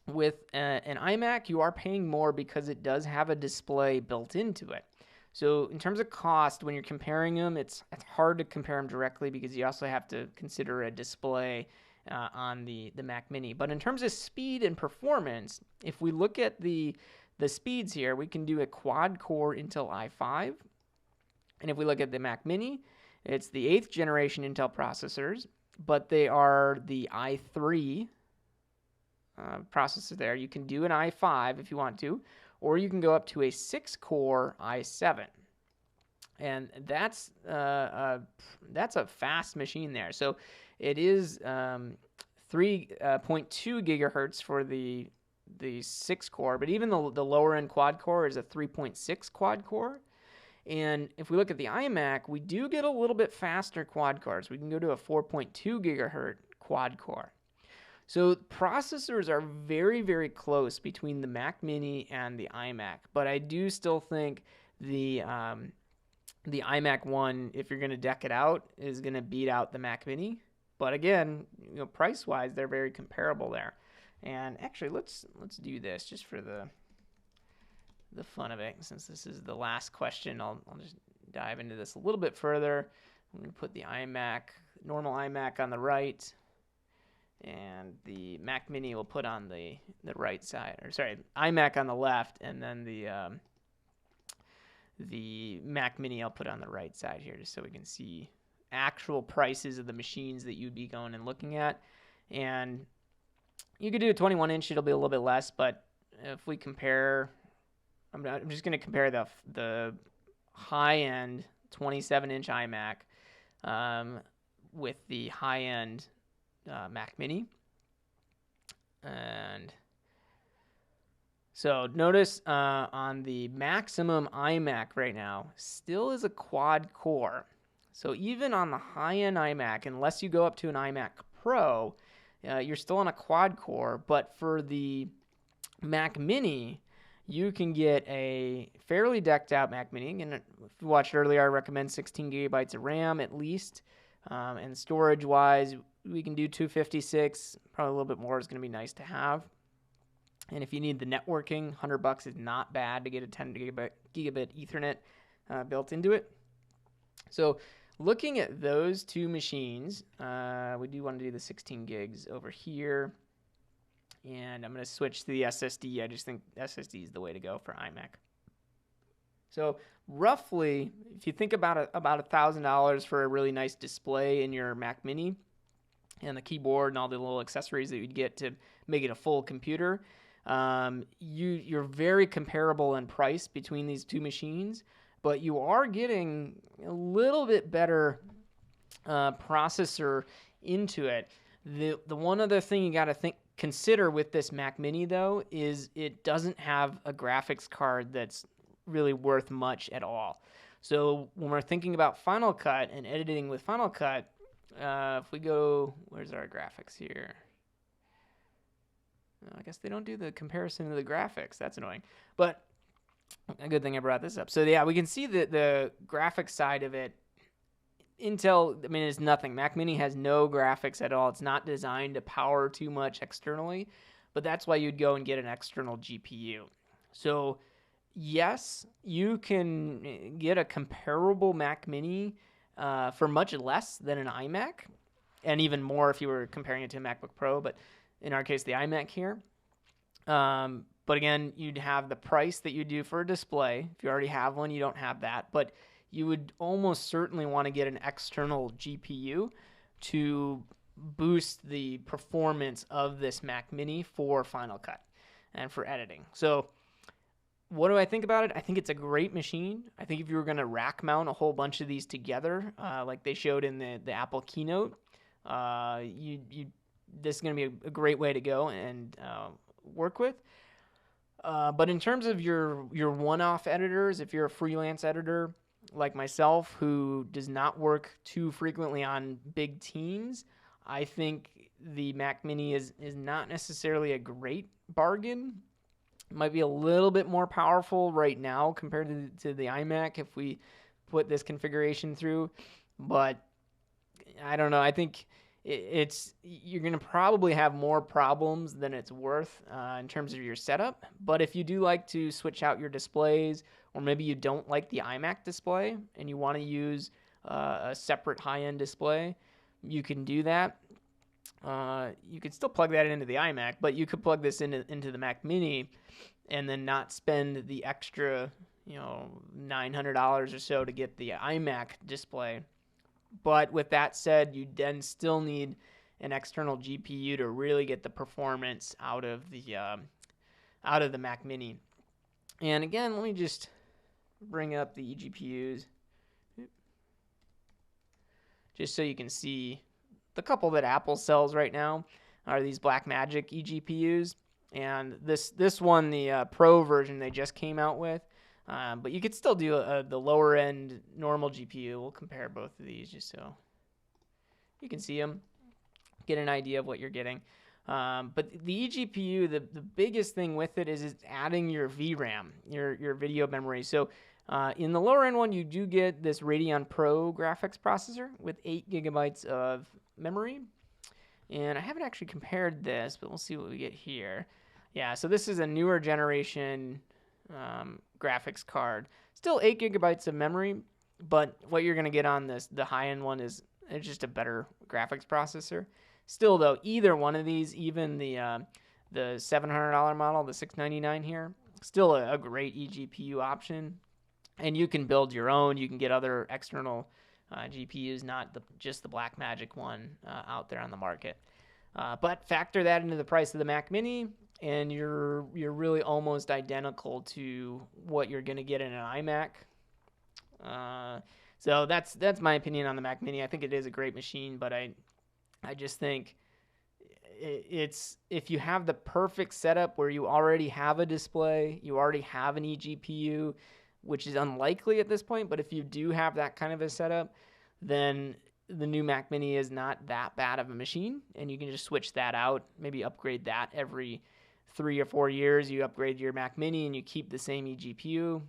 With an iMac, you are paying more because it does have a display built into it. So in terms of cost, when you're comparing them, it's hard to compare them directly because you also have to consider a display on the Mac Mini. But in terms of speed and performance, if we look at the speeds here, we can do a quad-core Intel i5. And if we look at the Mac Mini, it's the 8th generation Intel processors, but they are the i3 processor there. You can do an i5 if you want to, or you can go up to a 6-core i7. And that's a fast machine there. So it is 3.2 gigahertz for the 6-core, but even the lower end quad core is a 3.6 quad core. And if we look at the iMac, we do get a little bit faster quad cores. We can go to a 4.2 gigahertz quad core. So processors are very, very close between the Mac Mini and the iMac, but I do still think the iMac 1, if you're going to deck it out, is going to beat out the Mac Mini. But again, price-wise, they're very comparable there. And actually, let's do this just for the fun of it. Since this is the last question, I'll just dive into this a little bit further. I'm going to put the iMac, normal iMac on the right, and the Mac Mini will put on the right side. Or sorry, iMac on the left, and then the Mac Mini I'll put on the right side here, just so we can see actual prices of the machines that you'd be going and looking at. And you could do a 21-inch, it'll be a little bit less, but if we compare, I'm just going to compare the high-end 27-inch iMac with the high-end Mac Mini. And so notice on the maximum iMac right now, still is a quad core. So even on the high-end iMac, unless you go up to an iMac Pro, you're still on a quad core. But for the Mac Mini, you can get a fairly decked out Mac Mini. And if you watched earlier, I recommend 16 gigabytes of RAM at least. And storage-wise, we can do 256. Probably a little bit more is going to be nice to have. And if you need the networking, $100 is not bad to get a 10 gigabit Ethernet built into it. So looking at those two machines, we do want to do the 16 gigs over here. And I'm going to switch to the SSD. I just think SSD is the way to go for iMac. So roughly, if you think about $1,000 for a really nice display in your Mac Mini and the keyboard and all the little accessories that you'd get to make it a full computer, you're very comparable in price between these two machines, but you are getting a little bit better processor into it. The one other thing you got to consider with this Mac Mini, though, is it doesn't have a graphics card that's really worth much at all. So when we're thinking about Final Cut and editing with Final Cut, if we go, where's our graphics here? I guess they don't do the comparison of the graphics. That's annoying. But a good thing I brought this up. So yeah, we can see that the graphics side of it, Intel, I mean, it's nothing. Mac Mini has no graphics at all. It's not designed to power too much externally, but that's why you'd go and get an external GPU. So yes, you can get a comparable Mac Mini for much less than an iMac, and even more if you were comparing it to a MacBook Pro, but in our case, the iMac here. But again, you'd have the price that you do for a display. If you already have one, you don't have that. But you would almost certainly want to get an external GPU to boost the performance of this Mac Mini for Final Cut and for editing. So what do I think about it? I think it's a great machine. I think if you were going to rack mount a whole bunch of these together, like they showed in the Apple keynote, this is going to be a great way to go and work with. But in terms of your one-off editors, if you're a freelance editor like myself who does not work too frequently on big teams, I think the Mac Mini is not necessarily a great bargain. It might be a little bit more powerful right now compared to the iMac if we put this configuration through. But I don't know. I think you're going to probably have more problems than it's worth in terms of your setup. But if you do like to switch out your displays, or maybe you don't like the iMac display and you want to use a separate high-end display, you can do that. you could still plug that into the iMac, but you could plug this into the Mac Mini and then not spend the extra, $900 or so to get the iMac display. But with that said, you then still need an external GPU to really get the performance out of the Mac Mini. And again, let me just bring up the eGPUs just so you can see the couple that Apple sells right now are these Blackmagic eGPUs. And this one, the Pro version they just came out with. But you could still do the lower end normal GPU. We'll compare both of these just so you can see them, get an idea of what you're getting. But the eGPU, the biggest thing with it is it's adding your VRAM, your video memory. So in the lower end one, you do get this Radeon Pro graphics processor with 8 gigabytes of memory. And I haven't actually compared this, but we'll see what we get here. Yeah, so this is a newer generation graphics card. Still 8 gigabytes of memory, but what you're going to get on the high-end one is just a better graphics processor. Still, though, either one of these, even the $700 model, the $699 here, still a great eGPU option. And you can build your own. You can get other external GPUs, not just the Blackmagic one out there on the market. But factor that into the price of the Mac Mini, and you're really almost identical to what you're going to get in an iMac. So that's my opinion on the Mac Mini. I think it is a great machine, but I just think it's if you have the perfect setup where you already have a display, you already have an eGPU, which is unlikely at this point, but if you do have that kind of a setup, then the new Mac Mini is not that bad of a machine, and you can just switch that out, maybe upgrade that every 3 or 4 years. You upgrade your Mac Mini and you keep the same eGPU.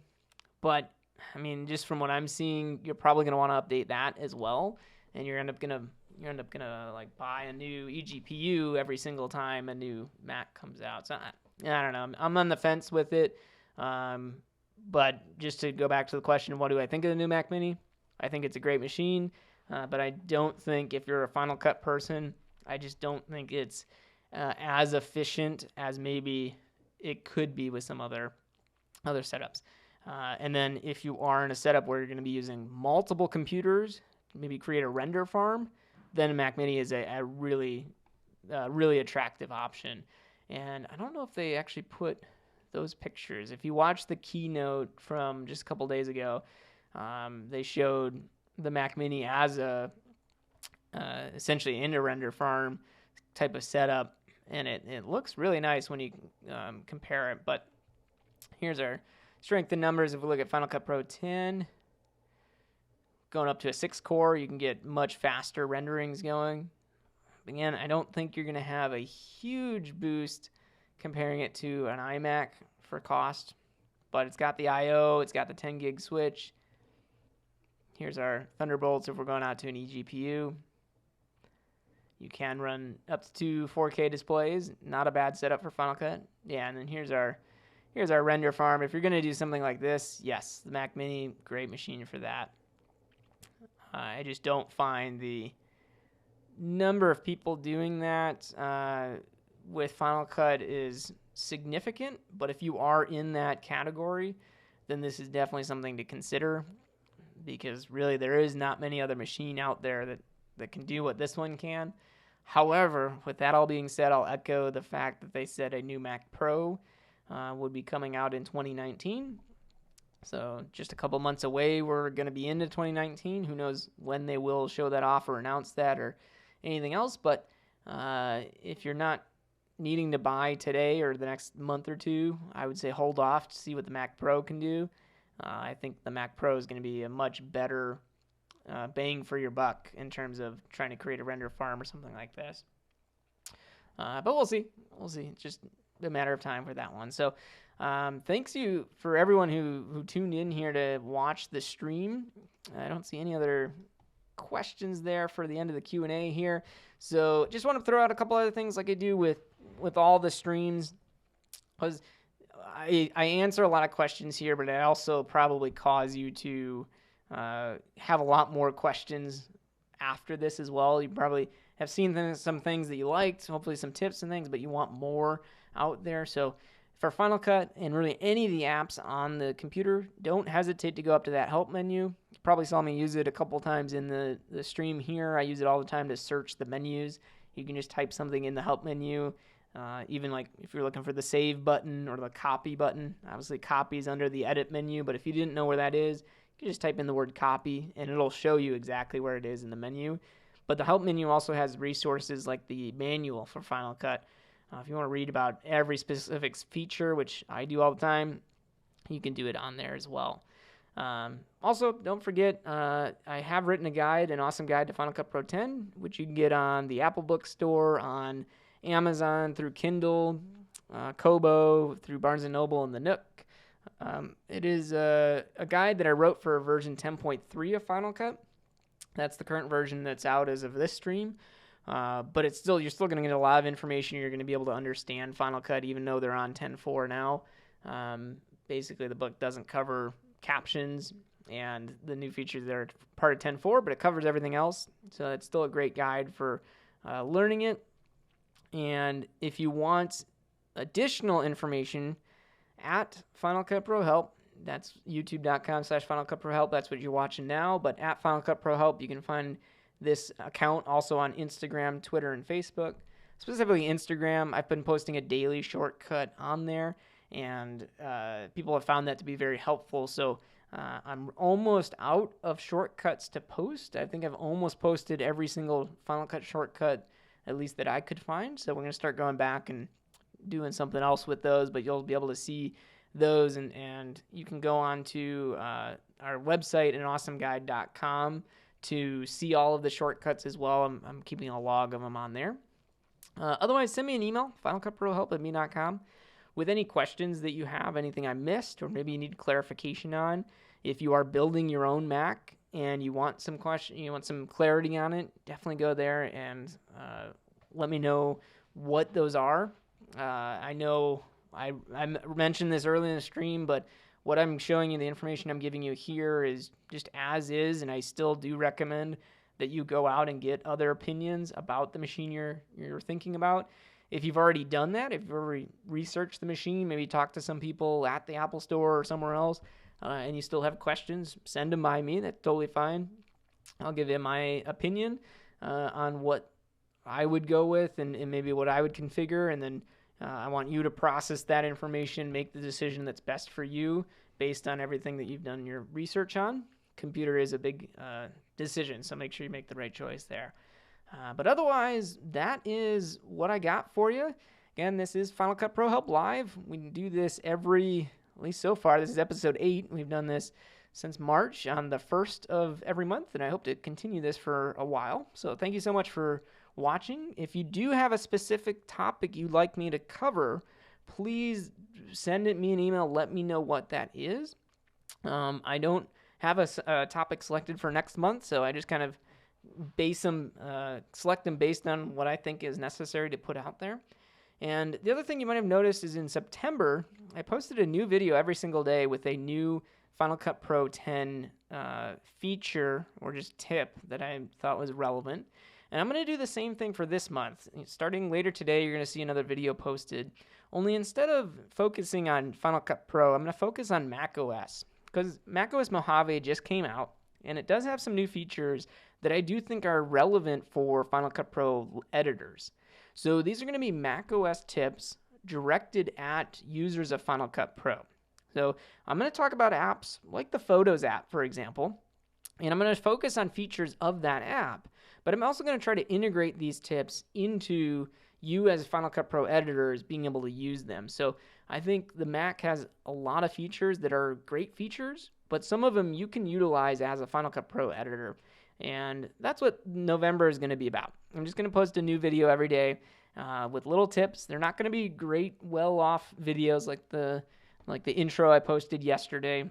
But, I mean, just from what I'm seeing, you're probably going to want to update that as well, and you're end up gonna like buy a new eGPU every single time a new Mac comes out. So I don't know. I'm on the fence with it. But just to go back to the question, what do I think of the new Mac Mini? I think it's a great machine, but I don't think if you're a Final Cut person, I just don't think it's as efficient as maybe it could be with some other setups. And then if you are in a setup where you're going to be using multiple computers, maybe create a render farm, then a Mac Mini is a really attractive option. And I don't know if they actually put those pictures. If you watch the keynote from just a couple days ago, they showed the Mac Mini as a essentially in a render farm type of setup, and it looks really nice when you compare it. But here's our strength in numbers. If we look at Final Cut Pro 10, going up to a 6-core, you can get much faster renderings going. Again, I don't think you're going to have a huge boost comparing it to an iMac for cost, but it's got the I/O, it's got the 10 gig switch. Here's our Thunderbolts if we're going out to an eGPU. You can run up to 2 4K displays, not a bad setup for Final Cut. Yeah, and then here's our render farm. If you're going to do something like this, yes, the Mac Mini, great machine for that. I just don't find the number of people doing that with Final Cut is significant, but if you are in that category, then this is definitely something to consider, because really there is not many other machine out there that can do what this one can. However, with that all being said, I'll echo the fact that they said a new Mac Pro would be coming out in 2019. So just a couple months away, we're going to be into 2019. Who knows when they will show that off or announce that or anything else. But if you're not needing to buy today or the next month or two, I would say hold off to see what the Mac Pro can do. I think the Mac Pro is going to be a much better bang for your buck in terms of trying to create a render farm or something like this. But we'll see. It's just a matter of time for that one. So thanks you for everyone who tuned in here to watch the stream. I don't see any other questions there for the end of the Q&A here. So just want to throw out a couple other things like I do with all the streams. Because I answer a lot of questions here, but I also probably cause you to have a lot more questions after this as well. You probably have seen some things that you liked, hopefully some tips and things, but you want more out there. So for Final Cut and really any of the apps on the computer, don't hesitate to go up to that help menu. You probably saw me use it a couple times in the stream here. I use it all the time to search the menus. You can just type something in the help menu. Even like if you're looking for the save button or the copy button, obviously copy is under the edit menu, but if you didn't know where that is, you can just type in the word copy and it'll show you exactly where it is in the menu. But the help menu also has resources like the manual for Final Cut. If you want to read about every specific feature, which I do all the time, you can do it on there as well. Also, don't forget, I have written a guide, an awesome guide to Final Cut Pro 10, which you can get on the Apple Bookstore, on Amazon, through Kindle, Kobo, through Barnes & Noble, and the Nook. It is a guide that I wrote for version 10.3 of Final Cut. That's the current version that's out as of this stream. But you're still going to get a lot of information. You're going to be able to understand Final Cut, even though they're on 10.4 now. Basically, the book doesn't cover captions and the new features that are part of 10.4, but it covers everything else. So it's still a great guide for learning it. And if you want additional information at Final Cut Pro Help, that's youtube.com/Final Cut Pro Help. That's what you're watching now. But at Final Cut Pro Help, you can find this account also on Instagram, Twitter, and Facebook. Specifically Instagram, I've been posting a daily shortcut on there, and people have found that to be very helpful. So I'm almost out of shortcuts to post. I think I've almost posted every single Final Cut shortcut, at least that I could find. So we're going to start going back and doing something else with those, but you'll be able to see those, and you can go on to our website at awesomeguide.com to see all of the shortcuts as well. I'm keeping a log of them on there. Otherwise, send me an email, finalcutprohelp@me.com, with any questions that you have, anything I missed, or maybe you need clarification on. If you are building your own Mac and you want some clarity on it, definitely go there and let me know what those are. I know I mentioned this early in the stream, but what I'm showing you, the information I'm giving you here is just as is, and I still do recommend that you go out and get other opinions about the machine you're thinking about. If you've already done that, if you've already researched the machine, maybe talk to some people at the Apple Store or somewhere else, and you still have questions, send them by me. That's totally fine. I'll give you my opinion on what I would go with and maybe what I would configure, and then I want you to process that information, make the decision that's best for you based on everything that you've done your research on. Computer is a big decision, so make sure you make the right choice there. But otherwise, that is what I got for you. Again, this is Final Cut Pro Help Live. We do this at least so far, this is episode 8. We've done this since March on the 1st of every month, and I hope to continue this for a while. So thank you so much for watching. If you do have a specific topic you'd like me to cover, please send me an email. Let me know what that is. I don't have a topic selected for next month, so I just kind of select them based on what I think is necessary to put out there. And the other thing you might have noticed is in September, I posted a new video every single day with a new Final Cut Pro 10 feature or just tip that I thought was relevant. And I'm going to do the same thing for this month. Starting later today, you're going to see another video posted. Only instead of focusing on Final Cut Pro, I'm going to focus on macOS. Because macOS Mojave just came out, and it does have some new features that I do think are relevant for Final Cut Pro editors. So these are going to be macOS tips directed at users of Final Cut Pro. So I'm going to talk about apps like the Photos app, for example, and I'm going to focus on features of that app. But I'm also going to try to integrate these tips into you as Final Cut Pro editors being able to use them. So I think the Mac has a lot of features that are great features, but some of them you can utilize as a Final Cut Pro editor. And that's what November is going to be about. I'm just going to post a new video every day with little tips. They're not going to be great, well-off videos like the intro I posted yesterday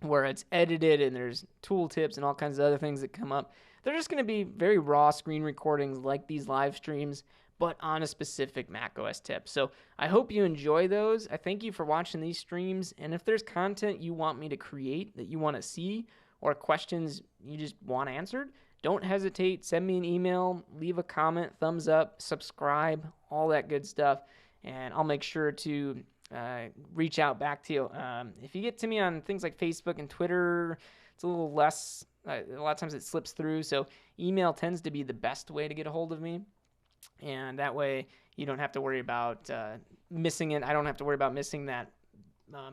where it's edited and there's tool tips and all kinds of other things that come up. They're just going to be very raw screen recordings like these live streams, but on a specific macOS tip. So I hope you enjoy those. I thank you for watching these streams. And if there's content you want me to create that you want to see or questions you just want answered, don't hesitate. Send me an email, leave a comment, thumbs up, subscribe, all that good stuff, and I'll make sure to reach out back to you. If you get to me on things like Facebook and Twitter, it's a little less. A lot of times it slips through, so email tends to be the best way to get a hold of me, and that way you don't have to worry about missing it. I don't have to worry about missing that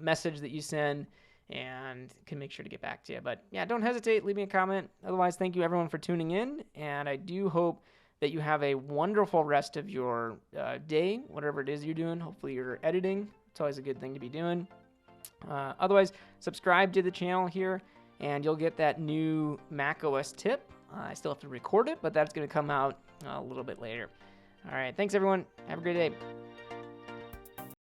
message that you send, and can make sure to get back to you. But yeah, don't hesitate. Leave me a comment. Otherwise, thank you everyone for tuning in, and I do hope that you have a wonderful rest of your day, whatever it is you're doing. Hopefully you're editing. It's always a good thing to be doing. Otherwise, subscribe to the channel here, and you'll get that new Mac OS tip. I still have to record it, but that's going to come out a little bit later. All right, thanks everyone. Have a great day.